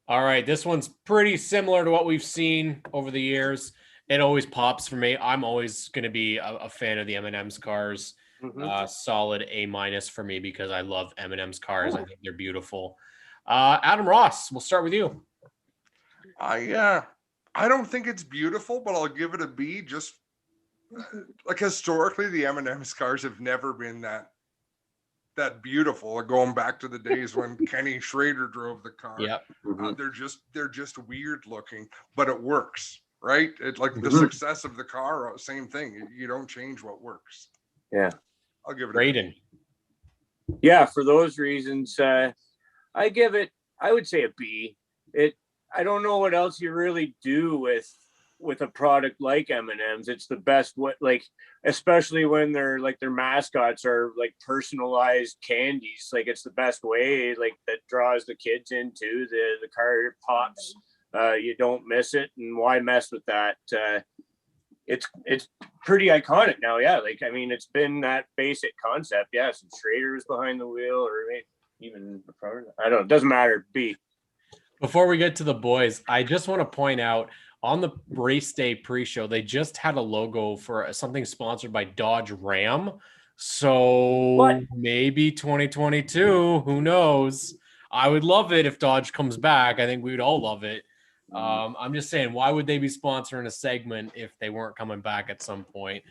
All right. This one's pretty similar to what we've seen over the years. It always pops for me. I'm always going to be a fan of the M&M's cars. Solid A minus for me because I love M&M's cars. I think they're beautiful. Adam Ross, we'll start with you. I don't think it's beautiful, but I'll give it a B. Just like historically, the M&M's cars have never been that beautiful. Going back to the days when Kenny Schrader drove the car. Yep. They're just weird looking, but it works. Right? It's like the success of the car, same thing. You don't change what works. Yeah. I'll give it Graydon. Yeah, for those reasons, I would say a B. I don't know what else you really do with a product like M&M's. It's the best way, like, especially when their mascots are like personalized candies. Like, it's the best way, like, that draws the kids into the car pops. You don't miss it, and why mess with that? it's pretty iconic now. Yeah, like I mean, it's been that basic concept. Yeah, since Schrader was behind the wheel, or maybe even before. I don't know. It doesn't matter. B. Before we get to the boys, I just want to point out on the race day pre-show, they just had a logo for something sponsored by Dodge Ram. So What? maybe 2022, who knows? I would love it if Dodge comes back. I think we would all love it. I'm just saying, why would they be sponsoring a segment if they weren't coming back at some point?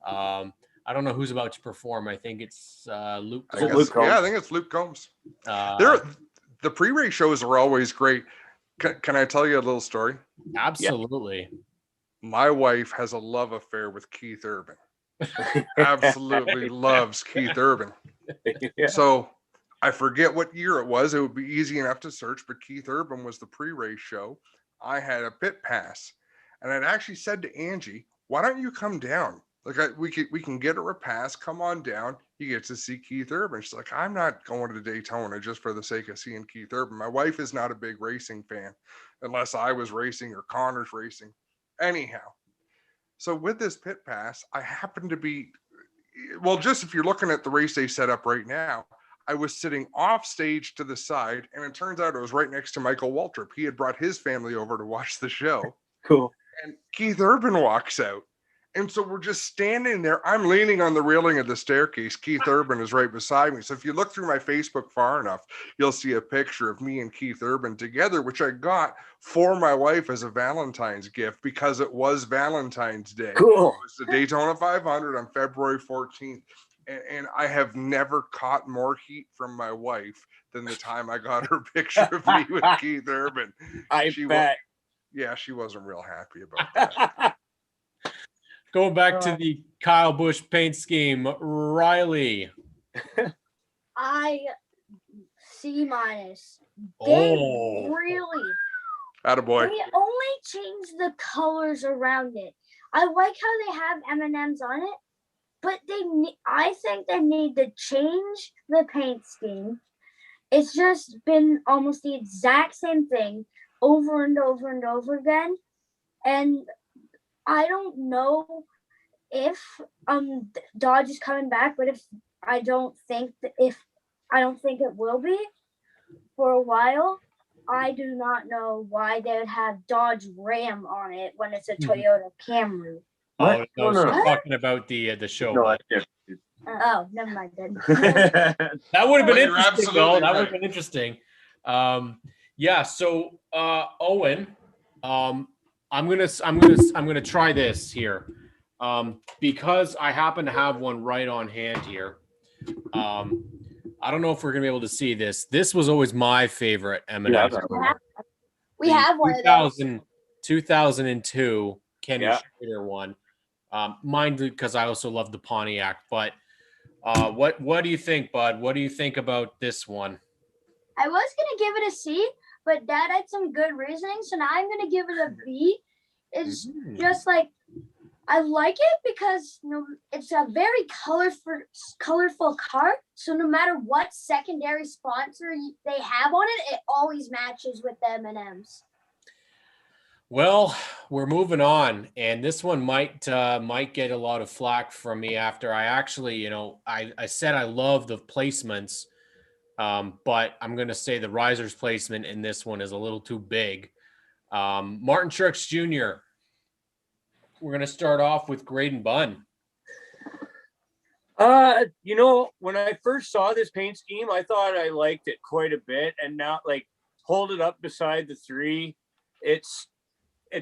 I don't know who's about to perform. I think it's Luke. I think it's Luke Combs. The pre-race shows are always great. Can I tell you a little story? Absolutely. My wife has a love affair with Keith Urban. Absolutely loves Keith Urban. Yeah. So I forget what year it was. It would be easy enough to search, but Keith Urban was the pre-race show. I had a pit pass, and I'd actually said to Angie, "Why don't you come down? Like we can get her a pass. Come on down. You get to see Keith Urban." She's like, "I'm not going to Daytona just for the sake of seeing Keith Urban." My wife is not a big racing fan, unless I was racing or Connor's racing. Anyhow, so with this pit pass, I happened to be, well, just if you're looking at the race day setup right now, I was sitting off stage to the side, and it turns out it was right next to Michael Waltrip. He had brought his family over to watch the show. Cool. And Keith Urban walks out. And so we're just standing there. I'm leaning on the railing of the staircase. Keith Urban is right beside me. So if you look through my Facebook far enough, you'll see a picture of me and Keith Urban together, which I got for my wife as a Valentine's gift because it was Valentine's Day. Cool. It was the Daytona 500 on February 14th. And I have never caught more heat from my wife than the time I got her picture of me with Keith Urban. I bet. She wasn't real happy about that. Going back to the Kyle Busch paint scheme, Riley. I C minus. Oh. Really? Attaboy. They only changed the colors around it. I like how they have M&Ms on it, but I think they need to change the paint scheme. It's just been almost the exact same thing over and over and over again. And I don't know if Dodge is coming back, but I don't think it will be for a while. I do not know why they would have Dodge Ram on it when it's a Toyota Camry. Oh no, she's talking about the show. No, Oh, never mind then. That would have been Well, you're interesting, though. absolutely That would right. have been interesting. Yeah. So, Owen, I'm gonna try this here, because I happen to have one right on hand here. I don't know if we're gonna be able to see this. This was always my favorite M&M. We have one of those. 2002 Kenny Yeah. Schrader one. Mine because I also love the Pontiac. But what do you think, Bud? What do you think about this one? I was gonna give it a C, but Dad had some good reasoning, so now I'm gonna give it a B. It's just like I like it because it's a very colorful car. So no matter what secondary sponsor they have on it, it always matches with the M&Ms. Well, we're moving on, and this one might get a lot of flack from me after I actually, I said I love the placements, but I'm going to say the riser's placement in this one is a little too big. Martin Truex Jr. We're going to start off with Graydon Bunn. When I first saw this paint scheme, I thought I liked it quite a bit, and now hold it up beside the 3, it's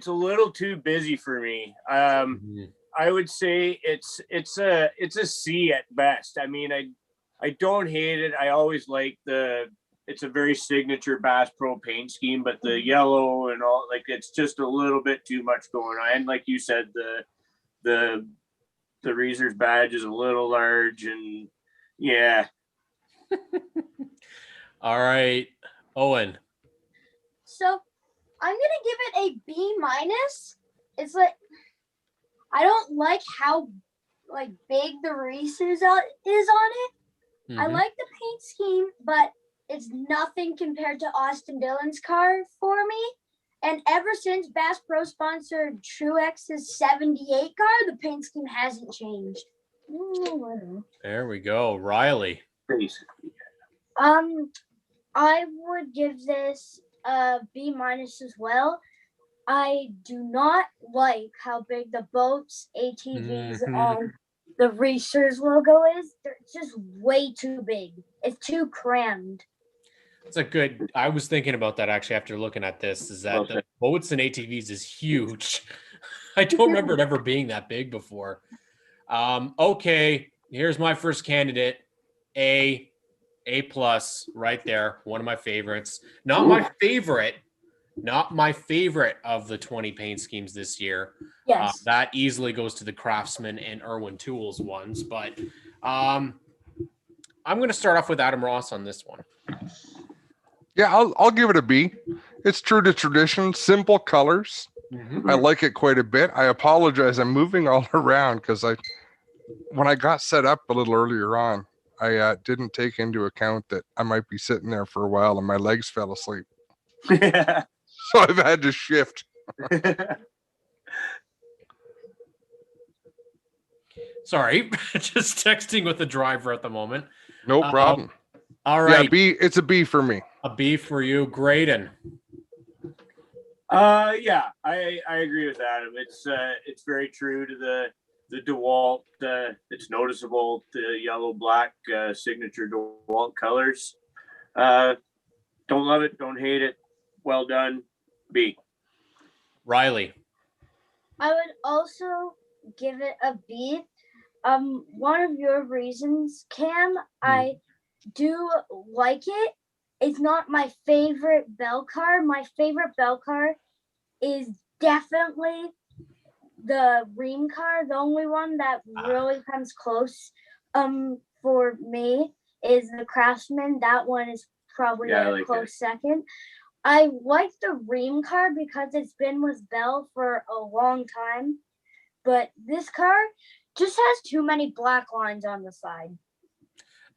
a little too busy for me. I would say it's a C at best. I mean, I don't hate it. I always like it's a very signature Bass Pro paint scheme, but the yellow and all, it's just a little bit too much going on. And like you said, the Reeser's badge is a little large, and yeah. All right, Owen. So I'm gonna give it a B minus. It's like I don't like how big the Reese's is on it. Mm-hmm. I like the paint scheme, but it's nothing compared to Austin Dillon's car for me. And ever since Bass Pro sponsored Truex's 78 car, the paint scheme hasn't changed. There we go. Riley. I would give this a B- as well. I do not like how big the boats, ATVs, the racers logo is. They're just way too big. It's too crammed. It's a good. I was thinking about that actually after looking at this. Is that the boats and ATVs is huge? I don't remember it ever being that big before. Okay, here's my first candidate. A plus right there. One of my favorites. Not my favorite of the 20 paint schemes this year. Yes. That easily goes to the Craftsman and Irwin Tools ones. But I'm going to start off with Adam Ross on this one. Yeah, I'll give it a B. It's true to tradition, simple colors. I like it quite a bit. I apologize. I'm moving all around because when I got set up a little earlier on, I didn't take into account that I might be sitting there for a while and my legs fell asleep. So I've had to shift. Sorry, just texting with the driver at the moment. No problem. All right. Yeah, B. It's a B for me. A B for you, Graydon. Yeah, I agree with Adam. It's very true to the DeWalt. It's noticeable, the yellow black signature DeWalt colors. Don't love it, don't hate it. Well done. B. Riley. I would also give it a B. One of your reasons, Cam, I do like it. It's not my favorite bell car. My favorite bell car is definitely the Ream car. The only one that really comes close for me is the Craftsman. That one is probably a close second. I like the Ream car because it's been with Bell for a long time, but this car just has too many black lines on the side.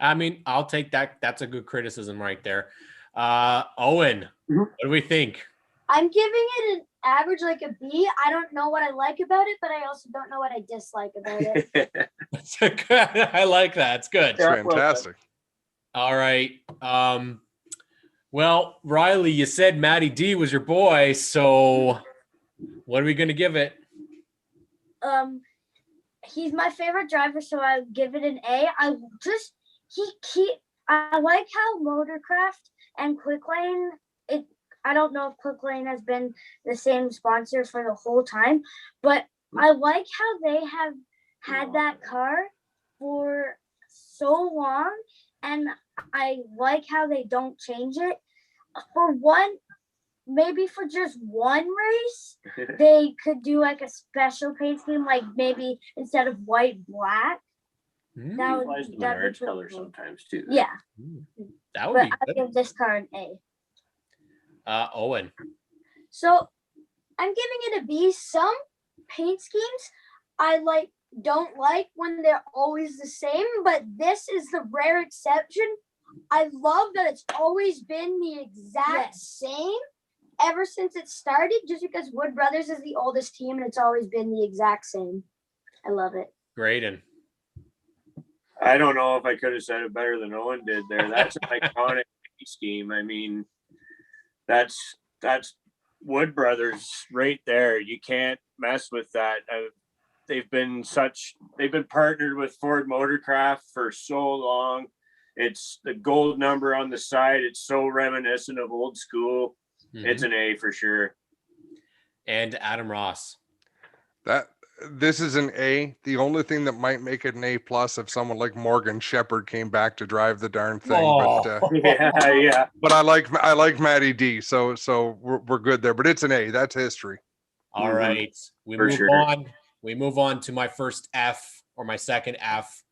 I mean, I'll take that. That's a good criticism right there. Owen, what do we think? I'm giving it an average, like a B. I don't know what I like about it, but I also don't know what I dislike about it. I like that. It's good. It's fantastic. All right. Well, Riley, you said Matty D was your boy, so what are we going to give it? He's my favorite driver, so I give it an A. I like how Motorcraft and Quicklane, I don't know if Quicklane has been the same sponsor for the whole time, but I like how they have had that car for so long, and I like how they don't change it. Maybe for just one race, they could do like a special paint scheme, like maybe instead of white, black. That would be large color sometimes too. Yeah. That would be I'll give this car an A. Owen. So I'm giving it a B. Some paint schemes I don't like when they're always the same, but this is the rare exception. I love that it's always been the exact same ever since it started, just because Wood Brothers is the oldest team and it's always been the exact same. I love it. Graydon. I don't know if I could have said it better than Owen did there. That's an iconic scheme. I mean, that's Wood Brothers right there. You can't mess with that. They've been partnered with Ford Motorcraft for so long. It's the gold number on the side. It's so reminiscent of old school. It's an A for sure. And Adam Ross. This is an A. The only thing that might make it an A plus if someone like Morgan Shepherd came back to drive the darn thing. Yeah. But I like Matty D, so we're good there. But it's an A. That's history. All right. We move on to my first F or my second F.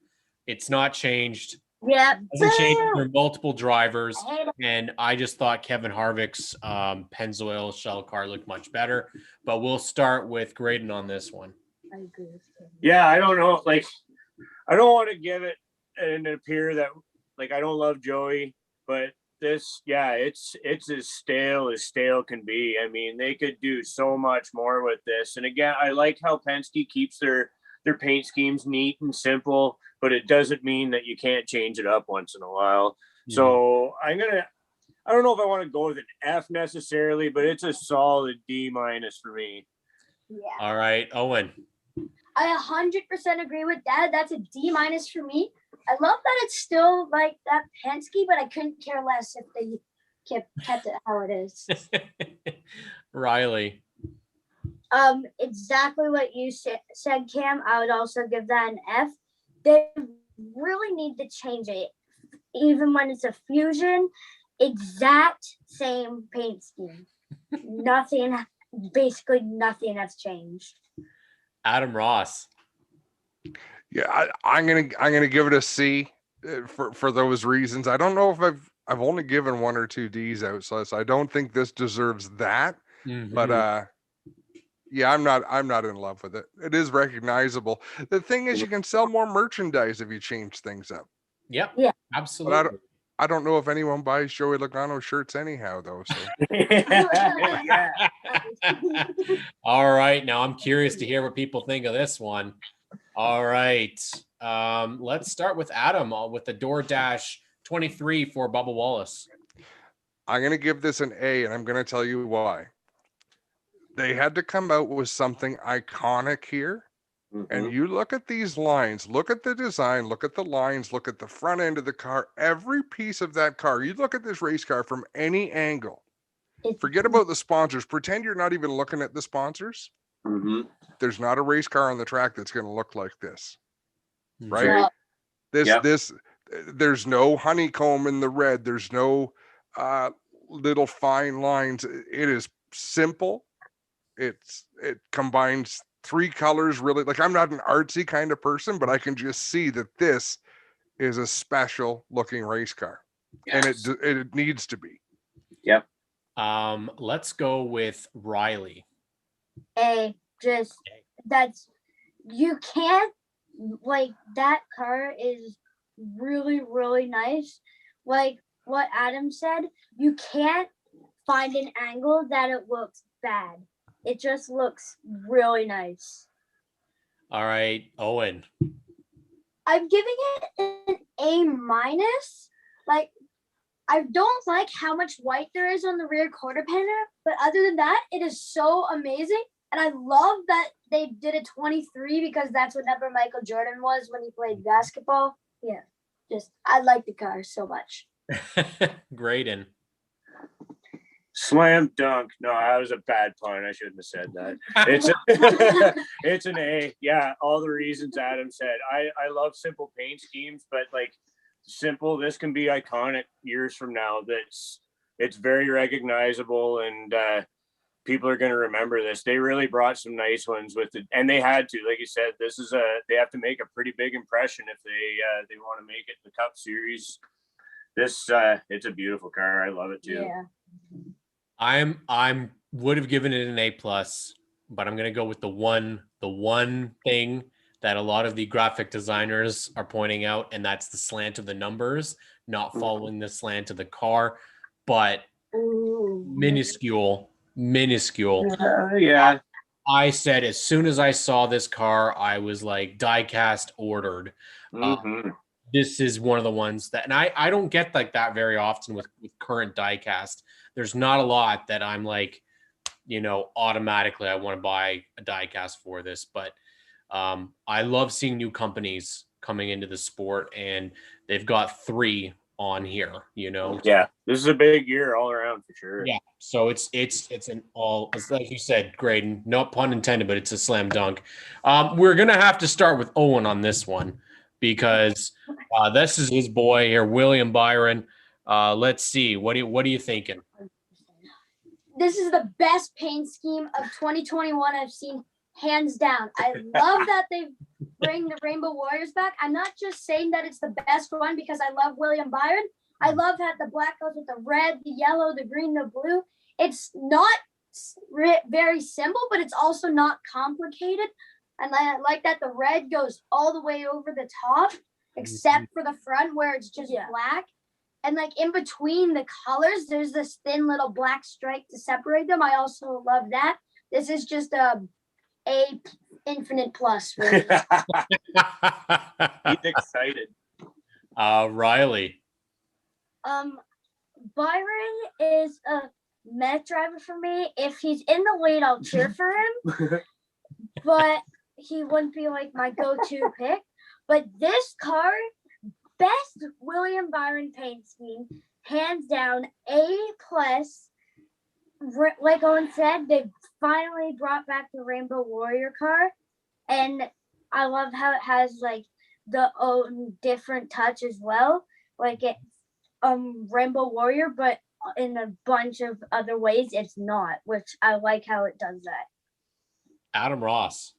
It's not changed. Yeah. It hasn't changed for multiple drivers. And I just thought Kevin Harvick's Pennzoil shell car looked much better. But we'll start with Graydon on this one. I agree with him. Yeah, I don't know. Like, I don't want to give it and appear that, like, I don't love Joey, but it's as stale can be. I mean, they could do so much more with this. And again, I like how Penske keeps their paint schemes neat and simple, but it doesn't mean that you can't change it up once in a while. So I don't know if I want to go with an F necessarily, but it's a solid D- for me. Yeah. All right, Owen. I 100% agree with that. That's a D- for me. I love that it's still like that Penske, but I couldn't care less if they kept it how it is. Riley. Exactly what you said, Cam. I would also give that an F. They really need to change it, even when it's a fusion. Exact same paint scheme. Basically nothing has changed. Adam Ross. Yeah, I'm gonna give it a C for those reasons. I don't know if I've only given 1 or 2 Ds out, so I don't think this deserves that. But yeah, I'm not in love with it. It is recognizable. The thing is, you can sell more merchandise if you change things up. Yep. Yeah. Absolutely. But I don't know if anyone buys Joey Logano shirts anyhow, though. So Yeah. All right. Now I'm curious to hear what people think of this one. All right. Let's start with Adam with the DoorDash 23 for Bubba Wallace. I'm gonna give this an A, and I'm gonna tell you why. They had to come out with something iconic here. And you look at these lines, look at the design, look at the lines, look at the front end of the car, every piece of that car. You look at this race car from any angle. Forget about the sponsors. Pretend you're not even looking at the sponsors. There's not a race car on the track that's going to look like this. Right? Yeah. There's no honeycomb in the red. There's no little fine lines. It is simple. It combines 3 colors really. Like, I'm not an artsy kind of person, but I can just see that this is a special looking race car. Yes. And it needs to be. Yep. Let's go with Riley. You can't, like, that car is really, really nice. Like what Adam said, you can't find an angle that it looks bad. It just looks really nice. All right, Owen. I'm giving it an A-. Like, I don't like how much white there is on the rear quarter panel, but other than that, it is so amazing. And I love that they did a 23 because that's what number Michael Jordan was when he played basketball. Yeah, I like the car so much. Graydon. Slam dunk. No, that was a bad pun. I shouldn't have said that. It's an A. Yeah, all the reasons Adam said. I love simple paint schemes, but like simple, this can be iconic years from now. It's very recognizable, and people are going to remember this. They really brought some nice ones with it, and they had to. Like you said, they have to make a pretty big impression if they want to make it in the Cup Series. It's a beautiful car. I love it too. Yeah. I'm would have given it an A+, but I'm gonna go with the one thing that a lot of the graphic designers are pointing out, and that's the slant of the numbers, not following the slant of the car, but minuscule. Yeah. I said as soon as I saw this car, I was like, diecast ordered. This is one of the ones that, and I don't get like that very often with current diecast. There's not a lot that I'm like, automatically I want to buy a diecast for this, but I love seeing new companies coming into the sport, and they've got 3 on here, Yeah, this is a big year all around for sure. Yeah, so it's like you said, Graydon, no pun intended, but it's a slam dunk. We're gonna have to start with Owen on this one because this is his boy here, William Byron. Let's see, what are you thinking? This is the best paint scheme of 2021 I've seen, hands down. I love that they bring the Rainbow Warriors back. I'm not just saying that it's the best one because I love William Byron. I love that the black goes with the red, the yellow, the green, the blue. It's not very simple, but it's also not complicated. And I like that the red goes all the way over the top, except for the front where it's just black. and like in between the colors, there's this thin little black stripe to separate them. I also love that. This is just a infinite plus. Really. He's excited. Riley. Byron is a Met driver for me. If he's in the lead, I'll cheer for him, but he wouldn't be like my go-to pick. But this car, best William Byron paint scheme, hands down, A plus. Like Owen said, they finally brought back the Rainbow Warrior car, and I love how it has like the own different touch as well. Like it, Rainbow Warrior, but in a bunch of other ways it's not, which I like how it does that. Adam Ross.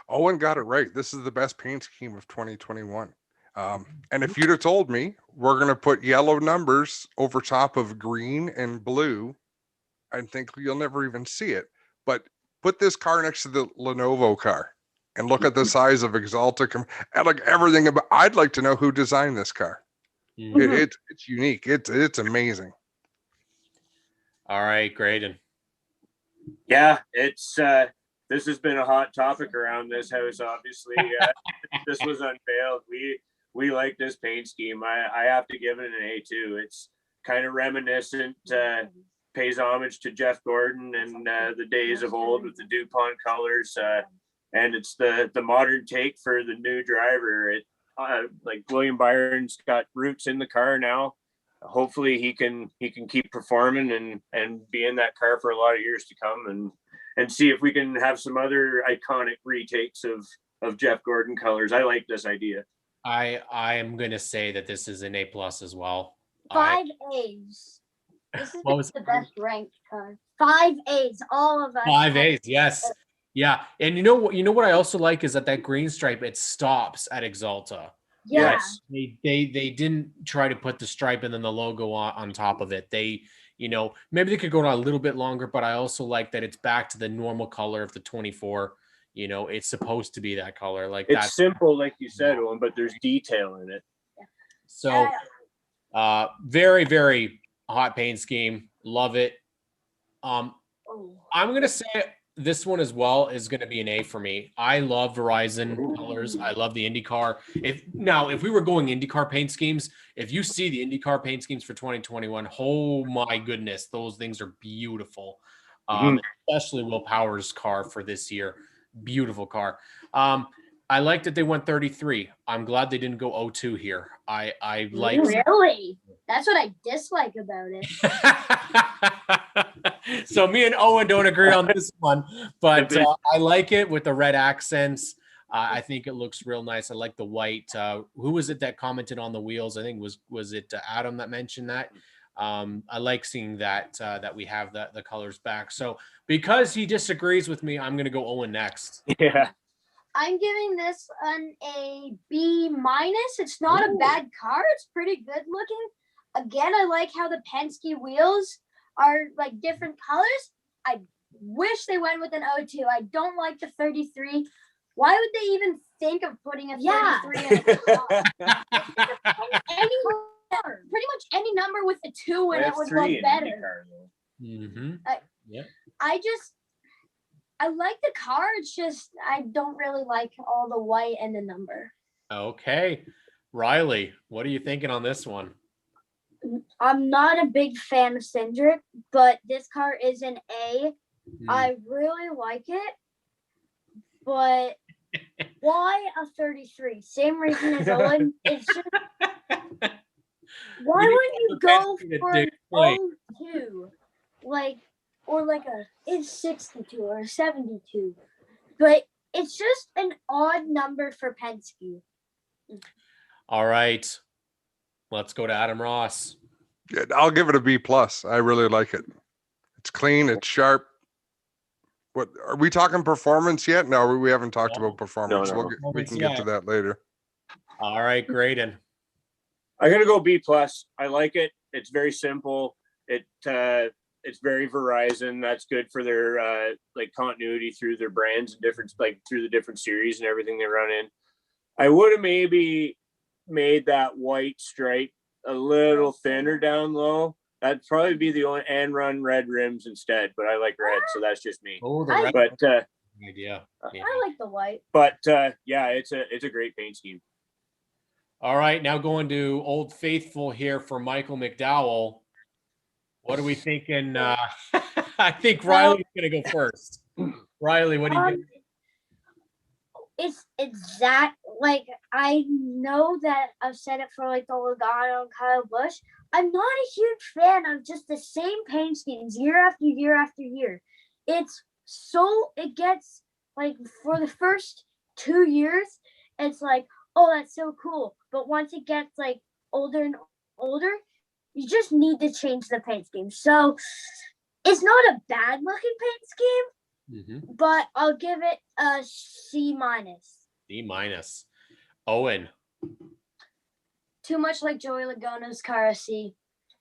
Owen got it right. This is the best paint scheme of 2021. And if you'd have told me we're going to put yellow numbers over top of green and blue, I think you'll never even see it. But put this car next to the Lenovo car and look at the size of Exalta and like everything about. I'd like to know who designed this car. It's unique. It's amazing. All right, Graydon. Yeah, it's this has been a hot topic around this house. Obviously, this was unveiled. We like this paint scheme. I have to give it an A too. It's kind of reminiscent, pays homage to Jeff Gordon and the days of old with the DuPont colors, and it's the modern take for the new driver. It like William Byron's got roots in the car now. Hopefully he can keep performing and be in that car for a lot of years to come, and see if we can have some other iconic retakes of Jeff Gordon colors. I like this idea. I am going to say that this is an A plus as well. 5 A's. This is the best ranked car. 5 A's, all of us. 5 A's, yes. Yeah. And you know what I also like is that green stripe, it stops at Exalta. Yeah. Yes. They didn't try to put the stripe and then the logo on top of it. They, maybe they could go on a little bit longer, but I also like that it's back to the normal color of the 24. It's supposed to be that color. Like it's that's simple, like you said, Owen, but there's detail in it. So very, very hot paint scheme. Love it. I'm gonna say this one as well is going to be an A for me. I love Verizon colors. I love the IndyCar. If we were going IndyCar paint schemes, if you see the IndyCar paint schemes for 2021, oh my goodness, those things are beautiful. Especially Will Power's car for this year. Beautiful car. I like that they went 33. I'm glad they didn't go 02 here. I like. Really? That's what I dislike about it. So me and Owen don't agree on this one, but I like it with the red accents. I think it looks real nice. I like the white. Who was it that commented on the wheels? I think was it Adam that mentioned that? I like seeing that we have the colors back. So because he disagrees with me, I'm going to go Owen next. Yeah. I'm giving this a B minus. It's not a bad car. It's pretty good looking. Again, I like how the Penske wheels are like different colors. I wish they went with an 02. I don't like the 33. Why would they even think of putting a 33 in a car? Pretty much any number with a 2 in it would look better. I like the car. It's just I don't really like all the white and the number. Okay. Riley, what are you thinking on this one? I'm not a big fan of Cindric, but this car is an A. I really like it, but why a 33? Same reason as Owen. It's just why wouldn't you go for an 02? Or like it's 62 or a 72. But it's just an odd number for Penske. All right. Let's go to Adam Ross. Yeah, I'll give it a B plus. I really like it. It's clean, it's sharp. What are we talking performance yet? No, we haven't talked about performance. No. We can get to that later. All right, Graydon. I'm gonna go B plus. I like it. It's very simple. It's very Verizon. That's good for their continuity through their brands and different through the different series and everything they run in. I would have maybe made that white stripe a little thinner down low. That'd probably be the only, and run red rims instead. But I like red, so that's just me. Oh, the I- red But idea. Yeah. I like the white. but yeah, it's a great paint scheme. All right, now going to Old Faithful here for Michael McDowell. What are we thinking? I think Riley's going to go first. Riley, what do you think? It's exact, like, I know that I've said it for like the Logano and Kyle Busch. I'm not a huge fan of just the same paint schemes year after year after year. It gets like, for the first 2 years, it's like, oh, that's so cool. But once it gets like older and older, you just need to change the paint scheme. So it's not a bad looking paint scheme, but I'll give it a C minus. D minus. Owen. Too much like Joey Logano's car, a C.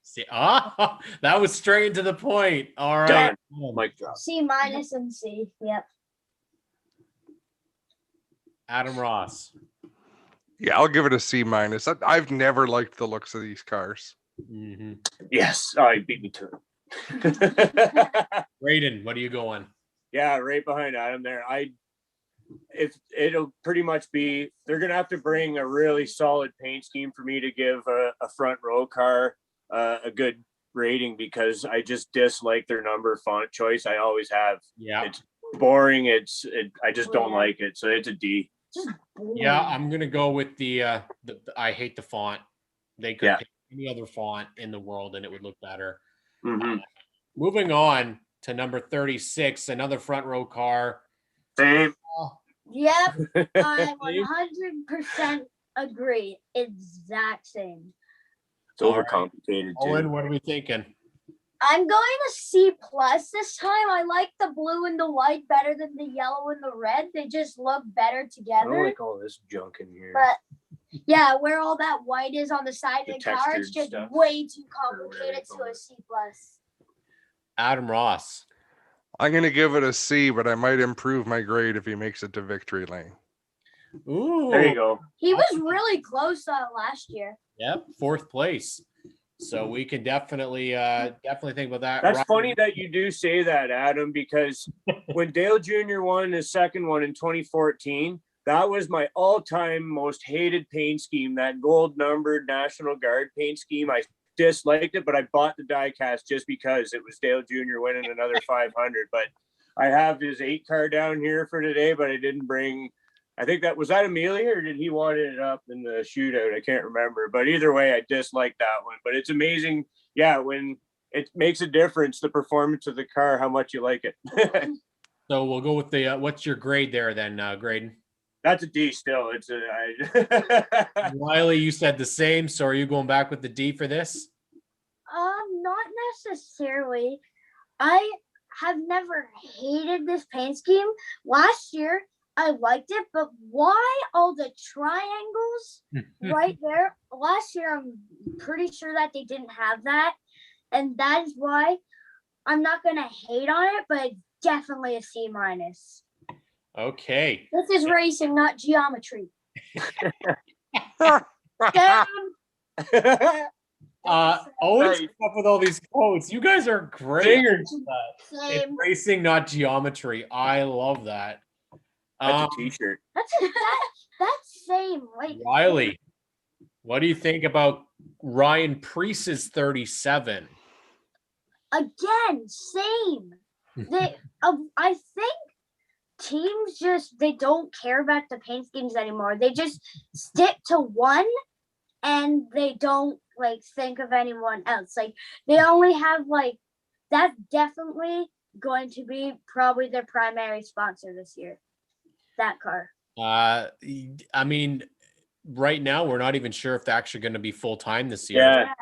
See, that was straight to the point. All right. Mic drop. C minus and C. Yep. Adam Ross. Yeah, I'll give it a C minus. I've never liked the looks of these cars. Yes, oh, he beat me to it. Graydon, what are you going? Yeah, right behind Adam there. It'll pretty much be, they're gonna have to bring a really solid paint scheme for me to give a front row car a good rating, because I just dislike their number font choice. I always have. Yeah. It's boring. I just don't like it. So it's a D. Yeah, I'm gonna go with the I hate the font. They could pick any other font in the world and it would look better. Moving on to number 36, another front row car. Same. Yep, I 100% agree. Exact same. It's overcomplicated too. Owen, what are we thinking? I'm going to C plus this time. I like the blue and the white better than the yellow and the red. They just look better I together. don't like all this junk in here. But yeah, where all that white is on the side The of the car, it's textured just stuff. way too Or whatever complicated you to call a it. C plus. Adam Ross. I'm going to give it a C, but I might improve my grade if he makes it to victory lane. Ooh. There you go. He was really close last year. Yep, 4th place. So we can definitely think about that. That's Ryan- funny that you do say that, Adam, because when Dale Jr. won his second one in 2014, that was my all-time most hated paint scheme, that gold numbered National Guard paint scheme. I disliked it, but I bought the die cast just because it was Dale Jr. winning another 500. But I have his 8 car down here for today, but I didn't bring. I think that was Amelia, or did he want it up in the shootout? I can't remember, but either way, I dislike that one. But it's amazing, yeah, when it makes a difference, the performance of the car, how much you like it. So we'll go with the what's your grade there then, Graydon? That's a D still. It's a Riley, you said the same. So are you going back with the D for this? Not necessarily. I have never hated this paint scheme. Last year, I liked it, but why all the triangles right there? Last year, I'm pretty sure that they didn't have that. And that is why I'm not going to hate on it, but it's definitely a C minus. Okay. This is racing, not geometry. Damn. Always come up with all these quotes. You guys are great. It's Same. racing, not geometry. I love that. That's a t-shirt. That's same. Like, Riley, what do you think about Ryan Preece's 37? again, same. I think teams they don't care about the paint schemes anymore. They just stick to one and they don't think of anyone else. Like, they only have that's definitely going to be probably their primary sponsor this year. That car. I mean, right now we're not even sure if they're actually going to be full time this year. Yeah.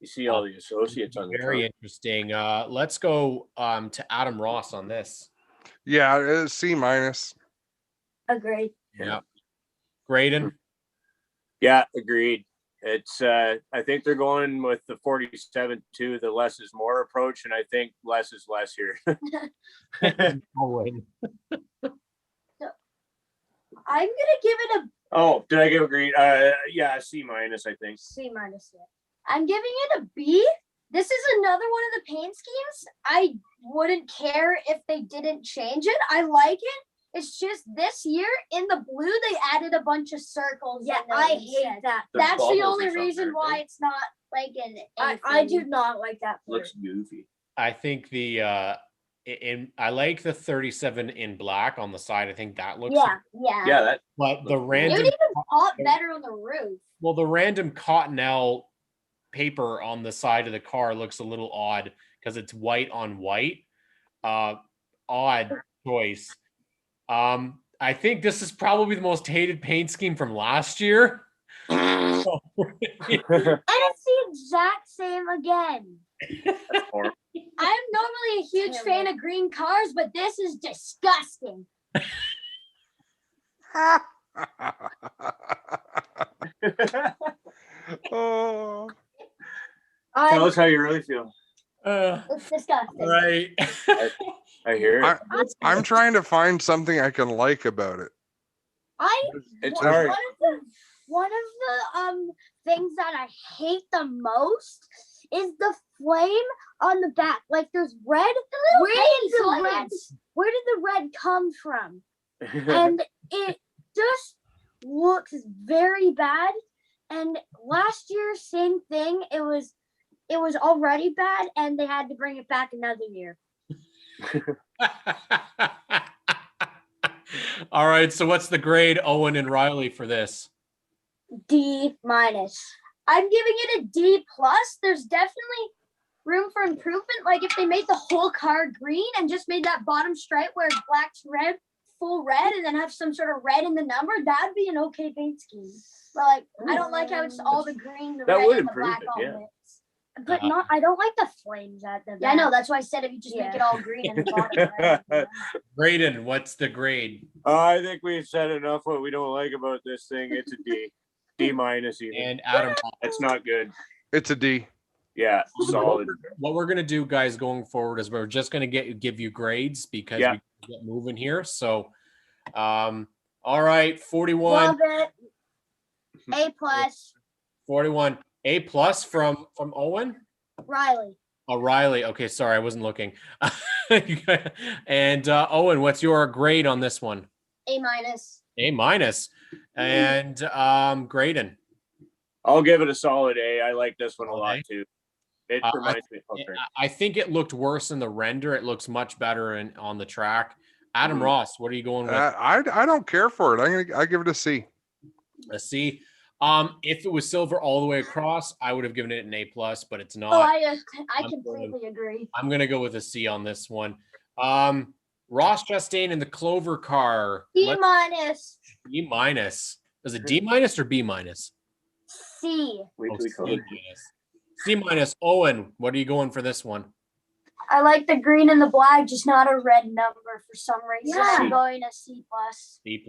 You see all the associates on the Very front. interesting. Let's go to Adam Ross on this. Yeah, C minus. Agreed. Yeah. Graydon. Yeah, agreed. It's I think they're going with the 47 too, the less is more approach, and I think less is less here. Owen. I'm gonna give it a Oh, did I give a green? Yeah, C minus, I think. C minus. I'm giving it a B. This is another one of the paint schemes. I wouldn't care if they didn't change it. I like it. It's just this year in the blue they added a bunch of circles. Yeah, in it I instead. hate that. That's the bubbles or only something, reason aren't why they? it's not like an A. I do not like that. Looks goofy. I think I like the 37 in black on the side. I think that looks Yeah. Yeah, that but the It would random even pop better on the roof. well, the random cottonelle paper on the side of the car looks a little odd because it's white on white. Odd choice. I think this is probably the most hated paint scheme from last year. And it's the exact same again. that's horrible. I'm normally a huge fan of green cars, but this is disgusting. Oh. Tell us how you really feel. It's disgusting. Right. I hear it. I'm trying to find something I can like about it. It's one hard. One of the things that I hate the most is the flame on the back. Like there's red. Where did the red come from? And it just looks very bad. And last year, same thing. It was already bad, and they had to bring it back another year. All right. So what's the grade, Owen and Riley, for this? D-. I'm giving it a D+. There's definitely room for improvement. Like if they made the whole car green and just made that bottom stripe where it's black to red, full red, and then have some sort of red in the number, that'd be an okay paint scheme. But like, I don't like how it's all the green, the That red, would and the improve black it, all yeah. mixed. But not. I don't like the flames at the back. Yeah, I know. That's why I said if you just make it all green and the bottom red. Graydon, what's the grade? I think we've said enough what we don't like about this thing. It's a D. D- even. And Adam, It's not good. It's a D. Yeah, solid. what we're gonna do, guys, going forward is we're just gonna give you grades because Yeah. we get moving here. So, all right, 41, Love it. A+. 41, A+ from Owen. Riley. O'Reilly. Okay, sorry, I wasn't looking. And Owen, what's your grade on this one? A-. A-. And Graydon. I'll give it a solid A. I like this one a lot Okay. too. It reminds me of okay. I think it looked worse in the render. It looks much better on the track. Adam Ross, what are you going with? I don't care for it. I give it a C. A C. If it was silver all the way across, I would have given it an A+, but it's not. Oh, I completely agree. I'm gonna go with a C on this one. Ross Chastain in the Clover car. D-. B-. Is it D- or B-? C. Wait Oh, till we C-. color. C-. Owen, what are you going for this one? I like the green and the black, just not a red number for some reason. Yeah. I'm going a C+. C+.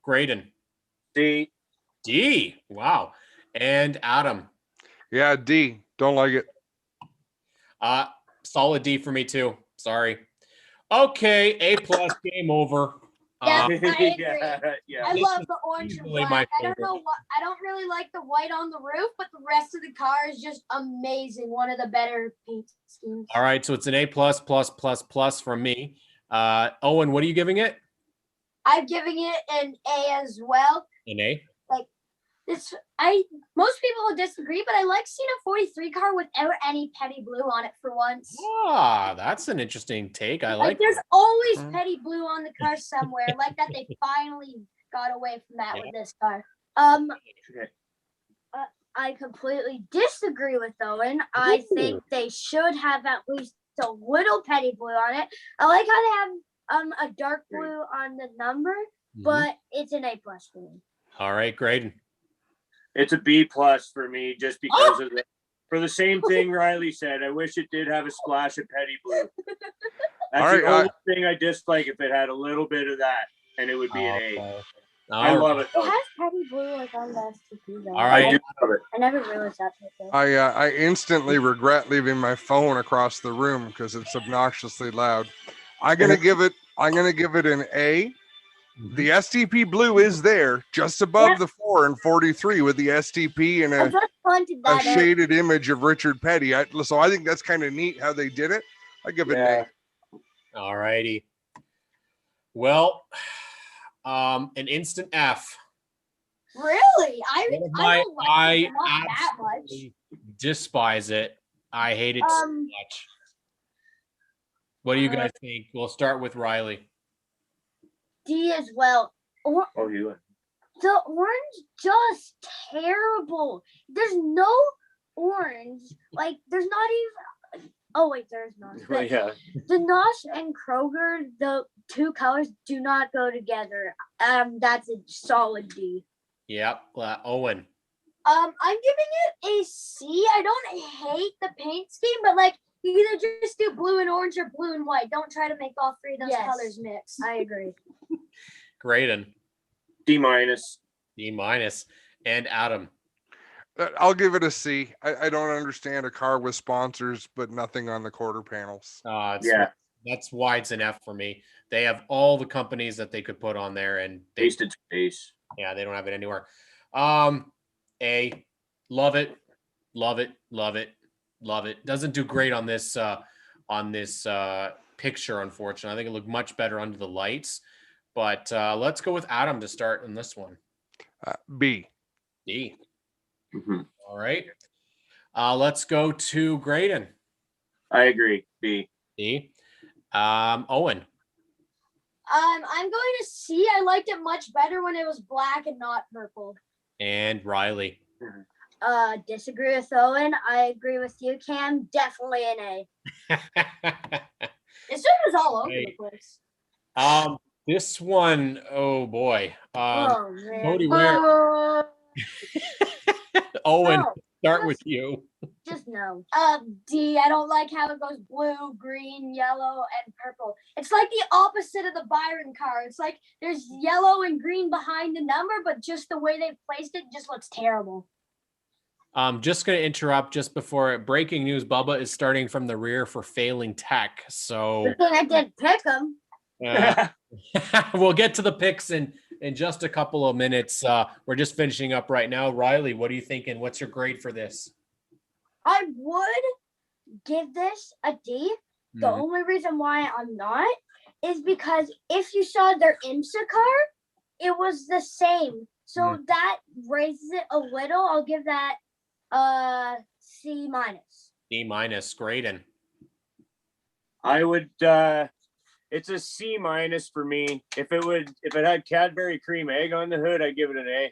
Graydon. D. D. Wow. And Adam. Yeah, D. Don't like it. Solid D for me too. Sorry. Okay, A+, game over. Yeah. I agree. Yeah. I This love is the orange and easily black. my I don't favorite. know what. I don't really like the white on the roof, but the rest of the car is just amazing. One of the better paint schemes. All right, so it's an A+++ from me. Owen, what are you giving it? I'm giving it an A as well. An A. Most people will disagree, but I like seeing a 43 car without any petty blue on it for once. Ah, that's an interesting take. I Like like. there's always Mhm. petty blue on the car somewhere. Like that they finally got away from that Yeah. with this car. Okay. I completely disagree with Owen. I think they should have at least a little petty blue on it. I like how they have a dark blue on the number, Mhm. but it's an A+ for me. All right, Graydon. It's a B+ for me, just because of for the same thing Riley said. I wish it did have a splash of petty blue. That's All the right, only thing I dislike. If it had a little bit of that, and it would be an A. Okay. I All love it. It Though. has petty blue like on the STP though. All right. I do love it. I never realized that. I instantly regret leaving my phone across the room because it's obnoxiously loud. I'm gonna give it an A. The STP blue is there just above Yep. the 4 and 43 with the STP and I a just Pointed a that out. shaded image of Richard Petty. So I think that's kind of neat how they did it. I give it an Yeah. A. All righty. Well, an instant F. Really? I One of I my, don't like I it, but not that much. absolutely despise it. I hate it so much. What do you guys think? We'll start with Riley. D as well. Or Oh, you. the orange just terrible. There's no orange. Like there's not even. Oh wait, there's not. Oh, yeah. The Nosh and Kroger, the two colors do not go together. That's a solid D. Yep. Owen. I'm giving it a C. I don't hate the paint scheme, but like you either just do blue and orange or blue and white. Don't try to make all three of those Yes. colors mix. I agree. Graydon. D minus. D minus. And Adam. I'll give it a C. I don't understand a car with sponsors, but nothing on the quarter panels. Yeah. That's why it's an F for me. They have all the companies that they could put on there, and they, Wasted space. yeah, they don't have it anywhere. A. Love it. Love it. Love it. Love it. Doesn't do great on this picture, unfortunately. I think it looked much better under the lights. But let's go with Adam to start in this one. B. D. Mm-hmm. All right. Let's go to Graydon. I agree. B. D. Owen. I'm going to C. I liked it much better when it was black and not purple. And Riley. Disagree with Owen. I agree with you, Cam. Definitely an A. It's just all over the place. This one, oh boy. Oh man. Cody, where? Owen, No, start with you. just no. D. I don't like how it goes blue, green, yellow, and purple. It's like the opposite of the Byron car. It's like there's yellow and green behind the number, but just the way they placed it just looks terrible. Just going to interrupt just before breaking news. Bubba is starting from the rear for failing tech. So Good thing I didn't pick him. we'll get to the picks in just a couple of minutes. We're just finishing up right now. Riley, what are you thinking? What's your grade for this? I would give this a D. The Mhm. only reason why I'm not is because if you saw their IMSA car, it was the same. So that raises it a little. I'll give that C minus. D minus. Graydon. I would it's a C minus for me. If it had Cadbury cream egg on the hood, I'd give it an A.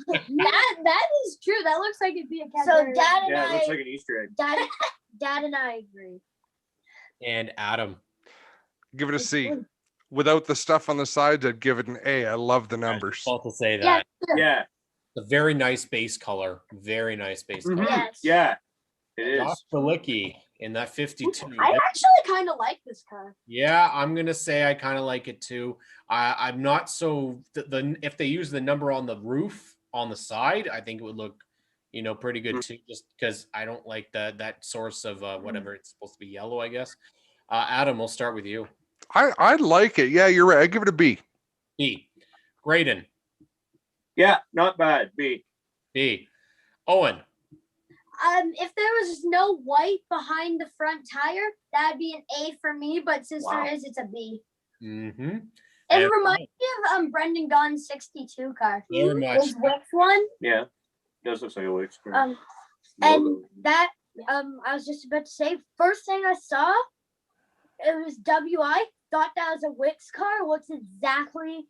That is true. That looks like it'd be a So Cadbury. Dad and Yeah, it I, looks like an Easter egg. Dad and I agree. And Adam. Give it a C. Without the stuff on the sides, I'd give it an A. I love the numbers. About to say Yeah. that. Yeah. It's a very nice base color. Very nice base color. Yes. Yeah. It Josh is. Balicki in that 52. I actually kind of like this car. Yeah, I'm gonna say I kind of like it too. I'm not so if they use the number on the roof on the side, I think it would look, pretty good too. Just because I don't like that source of whatever it's supposed to be yellow, I guess. Adam, we'll start with you. I like it. Yeah, you're right. I give it a B. B. Graydon. Yeah, not bad. B. B. Owen. If there was no white behind the front tire, that'd be an A for me. But since there is, it's a B. Mm-hmm. It reminds me of Brendan Gaughan's 62 car. Very much. His Wix one. Yeah. Does look like a Wix. And that I was just about to say, first thing I saw, it was WI. Thought that was a Wix car. Looks exactly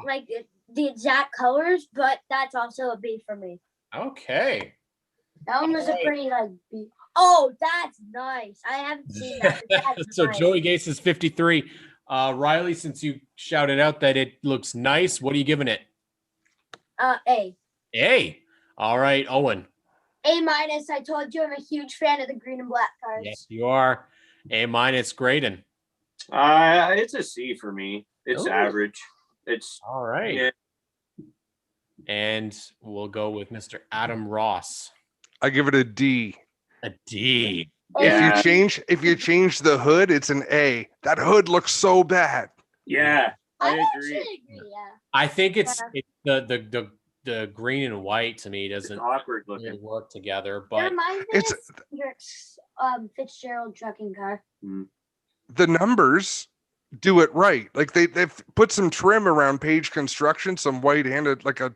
like the exact colors, but that's also a B for me. Okay. That one was a pretty B. Oh, that's nice. I haven't seen that. but that's So nice. Joey Gase is 53. Riley, since you shouted out that it looks nice, what are you giving it? A. A. All right, Owen. A minus. I told you I'm a huge fan of the green and black cars. Yes, you are. A minus. Graydon. It's a C for me. It's Ooh. average. It's All right. Yeah. And we'll go with Mr. Adam Ross. I give it a D. A D. Yeah. If you change the hood, it's an A. That hood looks so bad. yeah. I I agree. actually agree. Yeah. I think it's the the green and white to me It's doesn't awkward really looking. work together. It But reminds me It's- of Hendrick's Fitzgerald trucking car. The numbers do it right. Like they've put some trim around Page Construction, some white handed, like a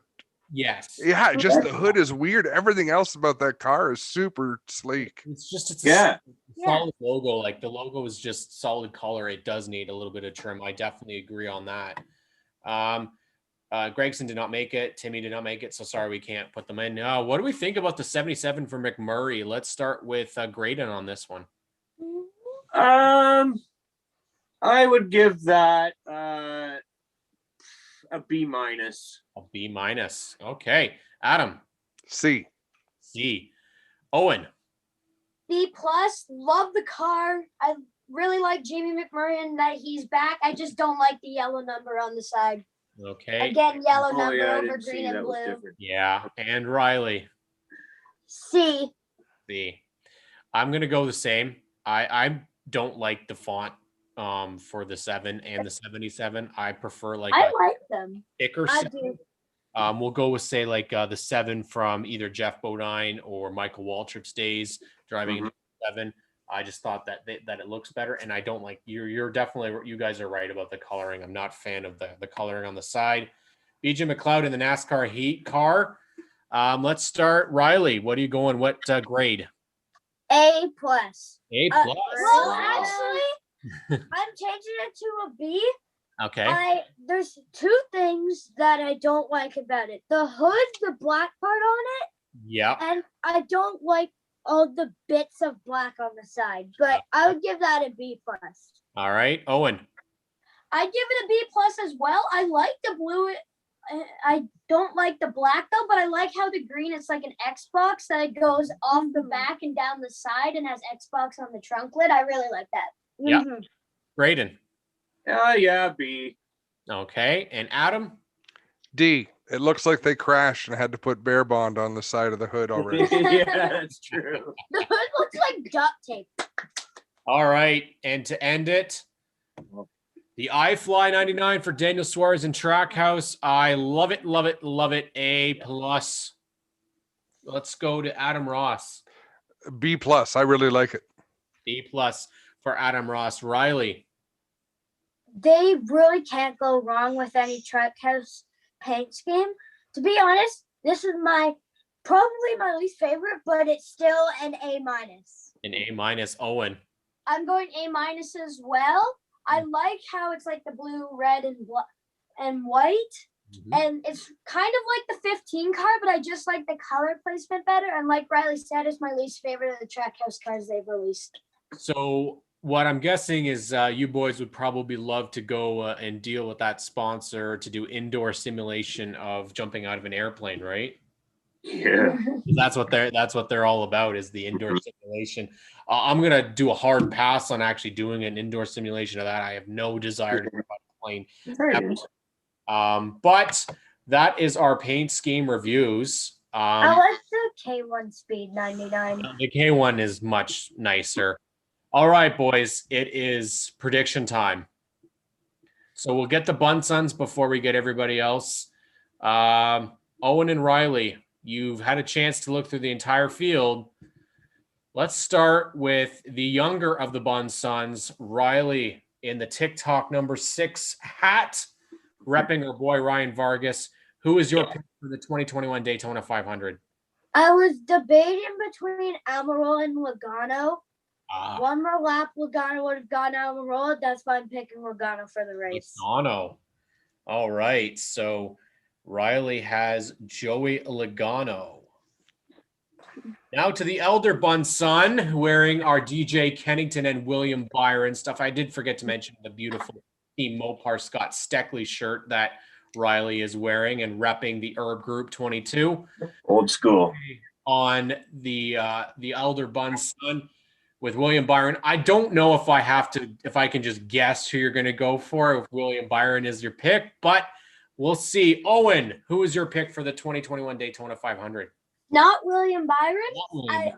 yes, just the hood is weird. Everything else about that car is super sleek. it's Yeah. a solid logo. Like the logo is just solid color. It does need a little bit of trim. I definitely agree on that. Gregson did not make it. Timmy did not make it. So sorry, we can't put them in. What do we think about the 77 for McMurray? Let's start with Graydon on this one. I would give that a B minus. A B minus. Okay. Adam. C. C. Owen. B plus. Love the car. I really like Jamie McMurray and that he's back. I just don't like the yellow number on the side. Okay. Again, yellow Oh, number yeah, I over didn't see green and that was blue. different. Yeah. And Riley. C. C. I'm gonna go the same. I don't like the font for the 7 and the 77. I prefer like I a like them. thicker I 7. do. We'll go with say like the 7 from either Jeff Bodine or Michael Waltrip's days driving Mhm. 7. I just thought that that it looks better, and I don't like you're definitely, you guys are right about the coloring. I'm not a fan of the coloring on the side. BJ McLeod in the NASCAR Heat car. Let's start. Riley, what are you going? What grade? A plus. A plus. Well, actually, I'm changing it to a B. Okay. There's two things that I don't like about it. The hood, the black part on it, Yep. and I don't like all the bits of black on the side. But I would give that a B plus. All right. Owen. I give it a B plus as well. I like the blue. I don't like the black though, but I like how the green, it's like an Xbox that it goes off the back and down the side and has Xbox on the trunk lid. I really like that. Yeah. Mhm. Graydon. Yeah, B. Okay. And Adam. D. It looks like they crashed and had to put Bear Bond on the side of the hood already. Yeah, that's true. The hood looks like duct tape. All right. And to end it, the iFly 99 for Daniel Suarez in Trackhouse. I love it, love it, love it. A plus. Let's go to Adam Ross. B plus. I really like it. B plus for Adam Ross. Riley. They really can't go wrong with any truck house paint scheme. To be honest, this is probably my least favorite, but it's still an A minus. An A minus. Owen. I'm going A minus as well. I like how it's like the blue, red, and white. And it's kind of like the 15 car, but I just like the color placement better. And like Riley said, it's my least favorite of the Trackhouse cars they've released. So what I'm guessing is you boys would probably love to go and deal with that sponsor to do indoor simulation of jumping out of an airplane, right? Yeah. That's what they're all about, is the indoor simulation. I'm gonna do a hard pass on actually doing an indoor simulation of that. I have no desire to go out of a plane. But that is our paint scheme reviews. I like the K1 Speed 99. The K1 is much nicer. All right, boys, it is prediction time. So we'll get the Bunn Sons before we get everybody else. Owen and Riley, you've had a chance to look through the entire field. Let's start with the younger of the Bunn Sons, Riley, in the TikTok number 6 hat, repping our boy Ryan Vargas. Who is your pick for the 2021 Daytona 500? I was debating between Amarola and Logano. One more lap, Logano would have gone Amarola. That's why I'm picking Logano for the race. Logano. All right. So Riley has Joey Logano. Now to the elder Bunn son, wearing our DJ Kennington and William Byron stuff. I did forget to mention the beautiful Team Mopar Scott Steckley shirt that Riley is wearing and repping the Herb Group 22. Old school. On the elder Bunn son with William Byron. I don't know if I can just guess who you're going to go for, if William Byron is your pick, but we'll see. Owen, who is your pick for the 2021 Daytona 500? Not William Byron.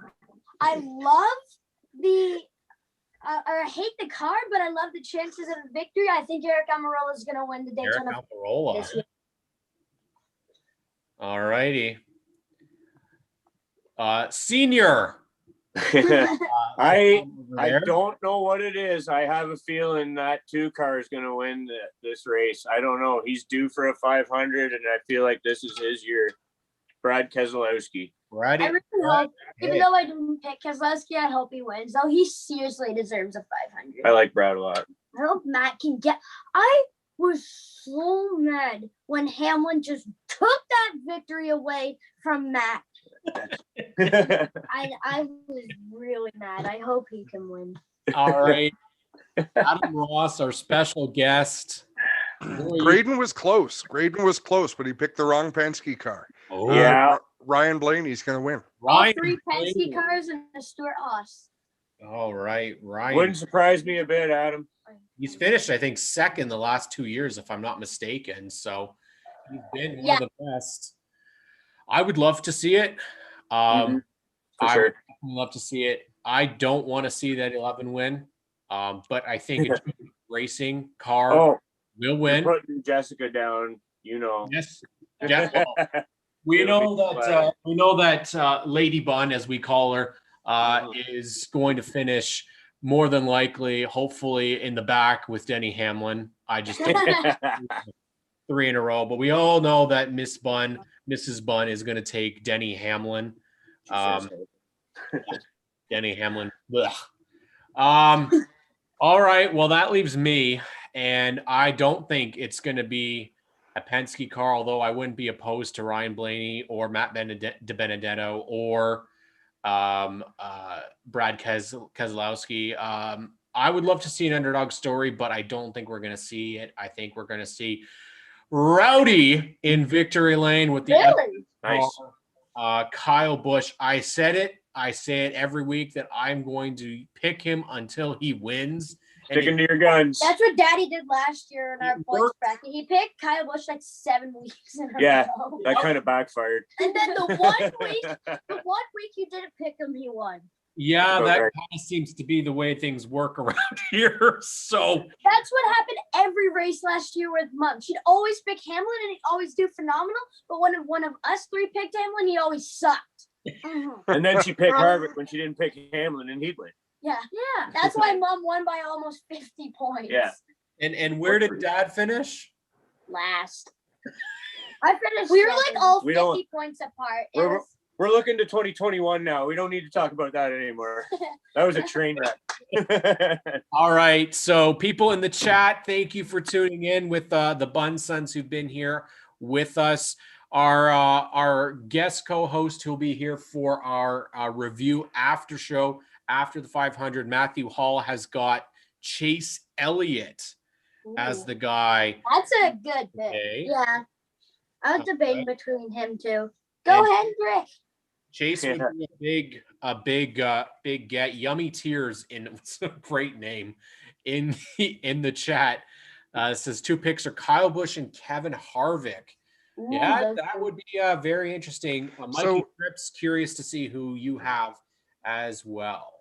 I love the or I hate the car, but I love the chances of the victory. I think Eric Almirola is going to win the Daytona. Eric Almirola. This year. All righty. Senior. I There. don't know what it is. I have a feeling that 2 car is going to win this race. I don't know. He's due for a 500, and I feel like this is his year. Brad Keselowski. Ready? I really hope, even though I didn't pick Keselowski, I hope he wins. Though he seriously deserves a 500. I like Brad a lot. I hope Matt can get. I was so mad when Hamlin just took that victory away from Matt. I was really mad. I hope he can win. All right. Adam Ross, our special guest. Graydon was close. But he picked the wrong Penske car. Oh, Yeah. Ryan Blaney's going to win. All Ryan 3 Penske Blaney. cars and a Stuart Haas. All right, Ryan. Wouldn't surprise me a bit, Adam. He's finished, I think, second the last 2 years, if I'm not mistaken. So he's been one of the best. I would love to see it. For I sure. would love to see it. I don't want to see that 11 win, but I think a racing car Oh, will you're win. putting Jessica down, you know. Yes. Yeah. Well, we know that Lady Bunn, as we call her, is going to finish more than likely, hopefully, in the back with Denny Hamlin. I just don't 3 in a row, but we all know that Mrs. Bunn is going to take Denny Hamlin. Denny Hamlin. All right. Well, that leaves me, and I don't think it's going to be a Penske car, although I wouldn't be opposed to Ryan Blaney or Matt DiBenedetto or Brad Keselowski. I would love to see an underdog story, but I don't think we're going to see it. I think we're going to see Rowdy in victory lane with the Really? Nice. Kyle Busch. I said it. I say it every week that I'm going to pick him until he wins. Sticking to your guns. That's what Daddy did last year in our It points worked. bracket. He picked Kyle Busch like 7 weeks in a Yeah. row. That kind of backfired. And then the one week you didn't pick him, he won. Yeah, that Okay. kind of seems to be the way things work around here. So That's what happened every race last year with Mom. She'd always pick Hamlin and he'd always do phenomenal. But when one of us 3 picked Hamlin, he always sucked. And then she picked Harvick when she didn't pick Hamlin, and he'd win. Yeah. That's why Mom won by almost 50 points. Yeah. and where did Dad finish? Last. I finished. We were like all We 50 don't- points apart. It We're- was, We're looking to 2021 now. We don't need to talk about that anymore. That was a train wreck. All right. So people in the chat, thank you for tuning in with the Bunn Sons who've been here with us. Our guest co-host who'll be here for our review after show after the 500, Matthew Hall, has got Chase Elliott as the guy. that's a good pick. Okay. Yeah. I was debating between him too. Go And- Hendrick. Chase would be a big get. Yummy Tears it's a great name in the chat. It says 2 picks are Kyle Busch and Kevin Harvick. Yeah, that's that good. would be very interesting. Mikey So- Cripps, curious to see who you have as well.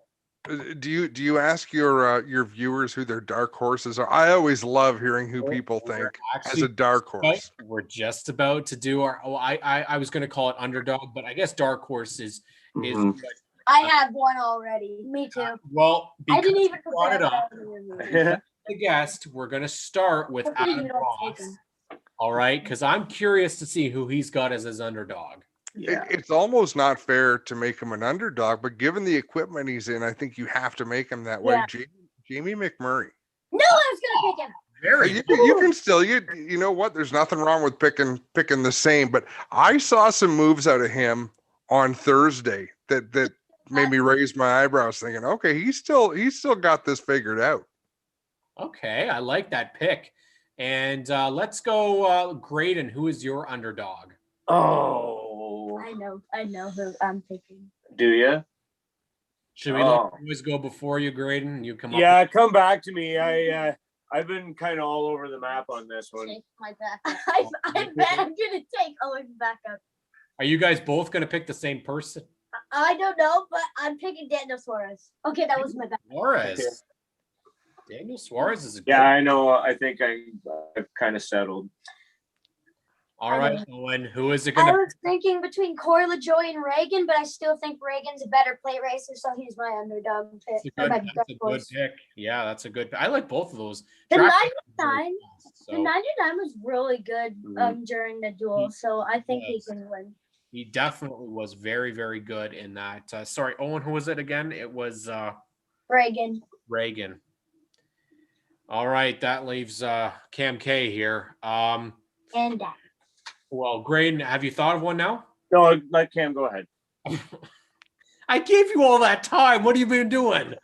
Do you ask your viewers who their dark horses are? I always love hearing who people We're think as actually a dark horse. We're just about to do our. Oh, I was going to call it underdog, but I guess dark horse is Mhm. good. I have one already. Me too. Well, I because didn't even you brought it prepare up. for the The guest, we're going to start with Hopefully you Adam don't take Ross. him. All right, because I'm curious to see who he's got as his underdog. Yeah. It's almost not fair to make him an underdog, but given the equipment he's in, I think you have to make him that way. Yeah. Jamie McMurray. No, I was gonna pick him. Very You can still you know what? There's nothing wrong with picking the same, but I saw some moves out of him on Thursday that made me raise my eyebrows, thinking, okay, he's still got this figured out. okay. I like that pick. And let's go, Graydon. Who is your underdog? Oh, I know who I'm picking. do you? Should we let always go before you, Graydon? You come up. Yeah, come back to me. I've been kind of all over the map on this one. Take my back. I bet I'm gonna take Owen back up. Are you guys both going to pick the same person? I don't know, but I'm picking Daniel Suarez. Okay, that was my back. Suarez. Daniel Suarez is a Yeah, I know. I think I've kind of settled. All right, Owen, who is it I going to was thinking between Corey LaJoy and Reagan, but I still think Reagan's a better plate racer, so he's my underdog pick. That's a good pick. Yeah, that's a good pick. I like both of those. The Track 99, so the 99 was really good during the duel, so I think he can win. he definitely was very, very good in that. Sorry, Owen, who was it again? It was Reagan. Reagan. All right, that leaves Cam K here. And Well, Graydon, have you thought of one now? No, let Cam go ahead. I gave you all that time. What have you been doing?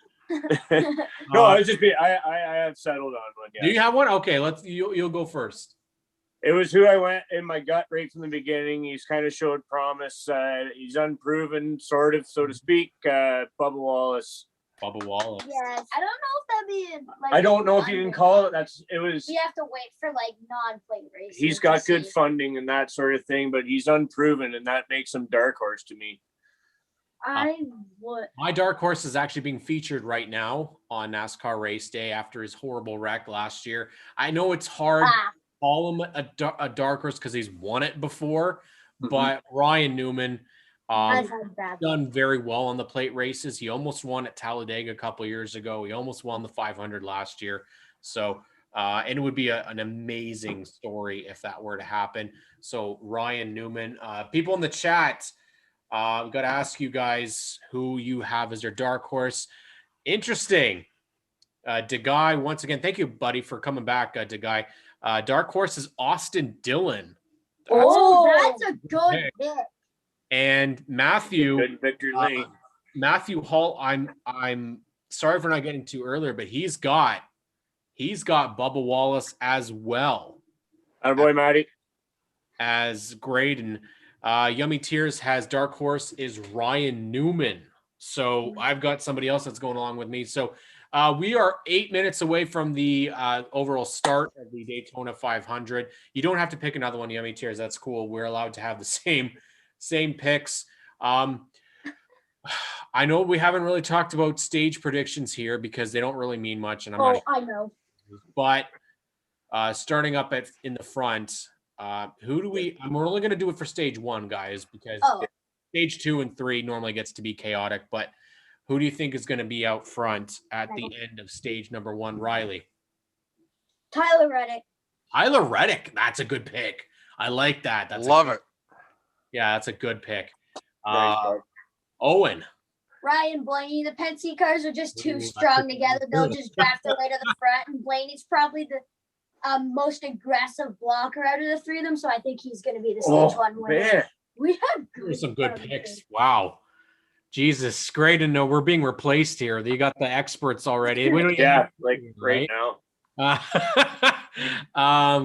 No, I was just being. I have settled on one. Do you have one? Okay, you'll go first. It was who I went in my gut right from the beginning. He's kind of showed promise. He's unproven, sort of, so to speak. Bubba Wallace. Bubba Wallace. yes, I don't know if that'd be like. I don't know if you can call it. It was. We have to wait for like non-plate racing. He's got good funding and that sort of thing, but he's unproven, and that makes him dark horse to me. I would. My dark horse is actually being featured right now on NASCAR race day after his horrible wreck last year. I know it's hard to call him a dark horse because he's won it before, but Ryan Newman done very well on the plate races. He almost won at Talladega a couple years ago. He almost won the 500 last year. So, and it would be an amazing story if that were to happen. So Ryan Newman, people in the chat, I've got to ask you guys who you have as your dark horse. Interesting. DeGuy, once again, thank you, buddy, for coming back, DeGuy. Dark horse is Austin Dillon. That's a good pick. And Matthew, Good victory lane. Matthew Hall. I'm sorry for not getting to earlier, but he's got Bubba Wallace as well. Attaboy, Matty. As Graydon. Yummy Tears has dark horse is Ryan Newman. So I've got somebody else that's going along with me. So we are 8 minutes away from the overall start of the Daytona 500. You don't have to pick another one, Yummy Tears. That's cool. We're allowed to have the same picks. I know we haven't really talked about stage predictions here because they don't really mean much. And I know. But starting up in the front, who do we? We're only going to do it for stage one, guys, because stage 2 and 3 normally gets to be chaotic. But who do you think is going to be out front at the end of stage number 1, Riley? Tyler Reddick. Tyler Reddick. That's a good pick. I like that. Love it. Yeah, that's a good pick. Nice, Owen. Ryan Blaney. The Penske cars are just too strong together. They'll just draft their way to the front, and Blaney's probably the most aggressive blocker out of the three of them. So I think he's going to be the stage 1 winner. Man. We have Some good picks. Wow. Jesus, Graydon, no, we're being replaced here. You got the experts already. We don't right now.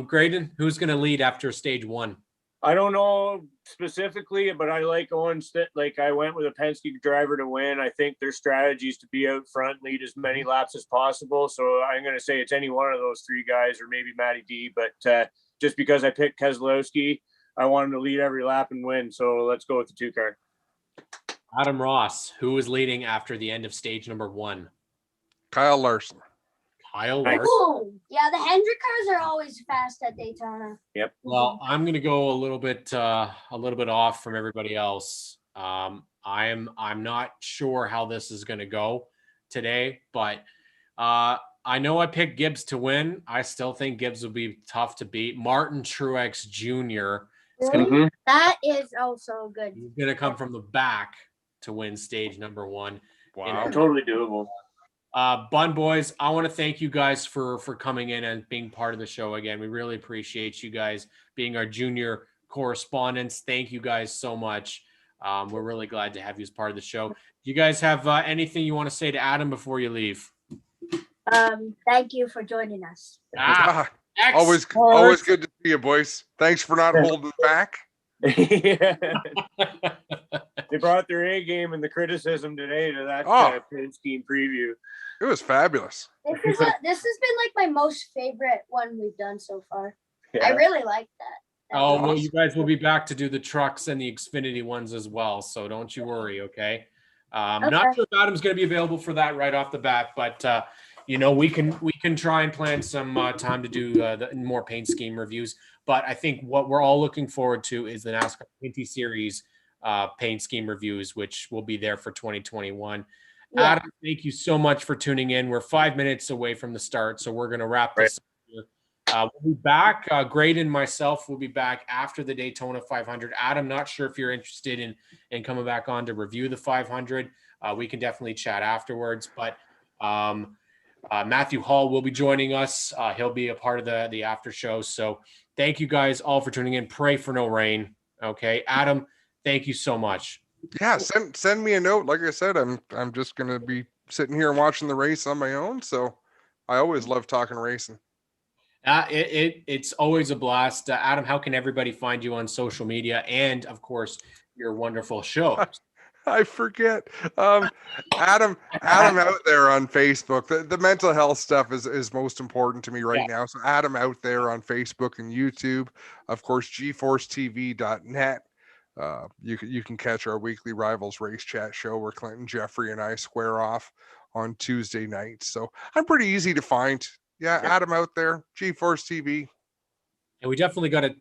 Graydon, who's going to lead after stage 1? I don't know specifically, but I like Owens. Like I went with a Penske driver to win. I think their strategy is to be out front, lead as many laps as possible. So I'm going to say it's any one of those 3 guys, or maybe Matty D. But just because I picked Keselowski, I want him to lead every lap and win. So let's go with the 2 car. Adam Ross, who is leading after the end of stage number 1? Kyle Larson. Kyle Nice. Larson. Ooh, yeah, the Hendrick cars are always fast at Daytona. Yep. Well, I'm going to go a little bit off from everybody else. I'm not sure how this is going to go today, but I know I picked Gibbs to win. I still think Gibbs will be tough to beat. Martin Truex Jr. That is also good. He's going to come from the back to win stage number 1. Wow. Totally doable. Bun Boys, I want to thank you guys for coming in and being part of the show again. We really appreciate you guys being our junior correspondents. Thank you guys so much. We're really glad to have you as part of the show. Do you guys have anything you want to say to Adam before you leave? Thank you for joining us. Always good to see you, boys. Thanks for not holding back. Yeah. They brought their A game and the criticism today to that Penske preview. It was fabulous. This has been like my most favorite one we've done so far. Yeah. I really like that. Oh, well, you guys will be back to do the trucks and the Xfinity ones as well. So don't you worry, okay? Not sure if Adam's going to be available for that right off the bat, but we can try and plan some time to do the more paint scheme reviews. But I think what we're all looking forward to is the NASCAR Pinty Series paint scheme reviews, which will be there for 2021. Yeah. Adam, thank you so much for tuning in. We're 5 minutes away from the start, so we're going to wrap this up here. We'll be back. Graydon and myself will be back after the Daytona 500. Adam, not sure if you're interested in coming back on to review the 500. We can definitely chat afterwards, but Matthew Hall will be joining us. He'll be a part of the after show. So thank you guys all for tuning in. Pray for no rain. Okay. Adam, thank you so much. Yeah, send me a note. Like I said, I'm just gonna be sitting here and watching the race on my own. So I always love talking racing. It's always a blast. Adam, how can everybody find you on social media and, of course, your wonderful show? I forget. Adam out there on Facebook. The mental health stuff is most important to me right now. So Adam out there on Facebook and YouTube. Of course, GeForceTV.net. You can catch our weekly Rivals Race Chat show where Clinton, Jeffrey, and I square off on Tuesday nights. So I'm pretty easy to find. Yeah, Adam out there, GeForce TV. And we definitely got to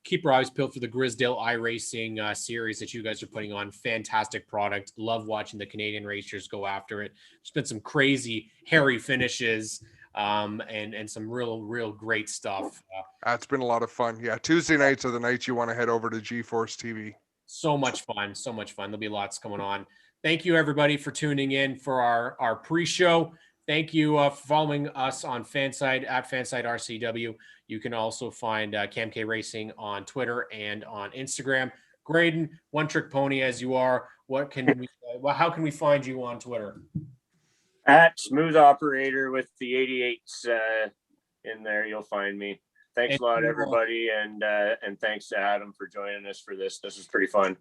keep our eyes peeled for the Grisdale iRacing series that you guys are putting on. Fantastic product. Love watching the Canadian racers go after it. There's been some crazy, hairy finishes and some real great stuff. It's been a lot of fun. Yeah, Tuesday nights are the nights you want to head over to GeForce TV. So much fun. There'll be lots going on. Thank you, everybody, for tuning in for our pre-show. Thank you for following us on Fanside at Fanside RCW. You can also find Cam K Racing on Twitter and on Instagram. Graydon, one trick pony as you are. What can we? How can we find you on Twitter? At Smooth Operator with the 88s in there, you'll find me. Thanks a lot, everybody, and thanks to Adam for joining us for this. This was pretty fun.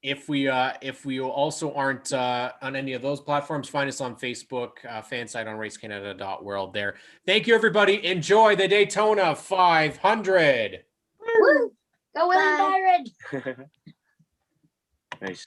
If we also aren't on any of those platforms, find us on Facebook, Fanside on RaceCanada.world there. Thank you, everybody. Enjoy the Daytona 500. Woo! Go William Byron. Nice.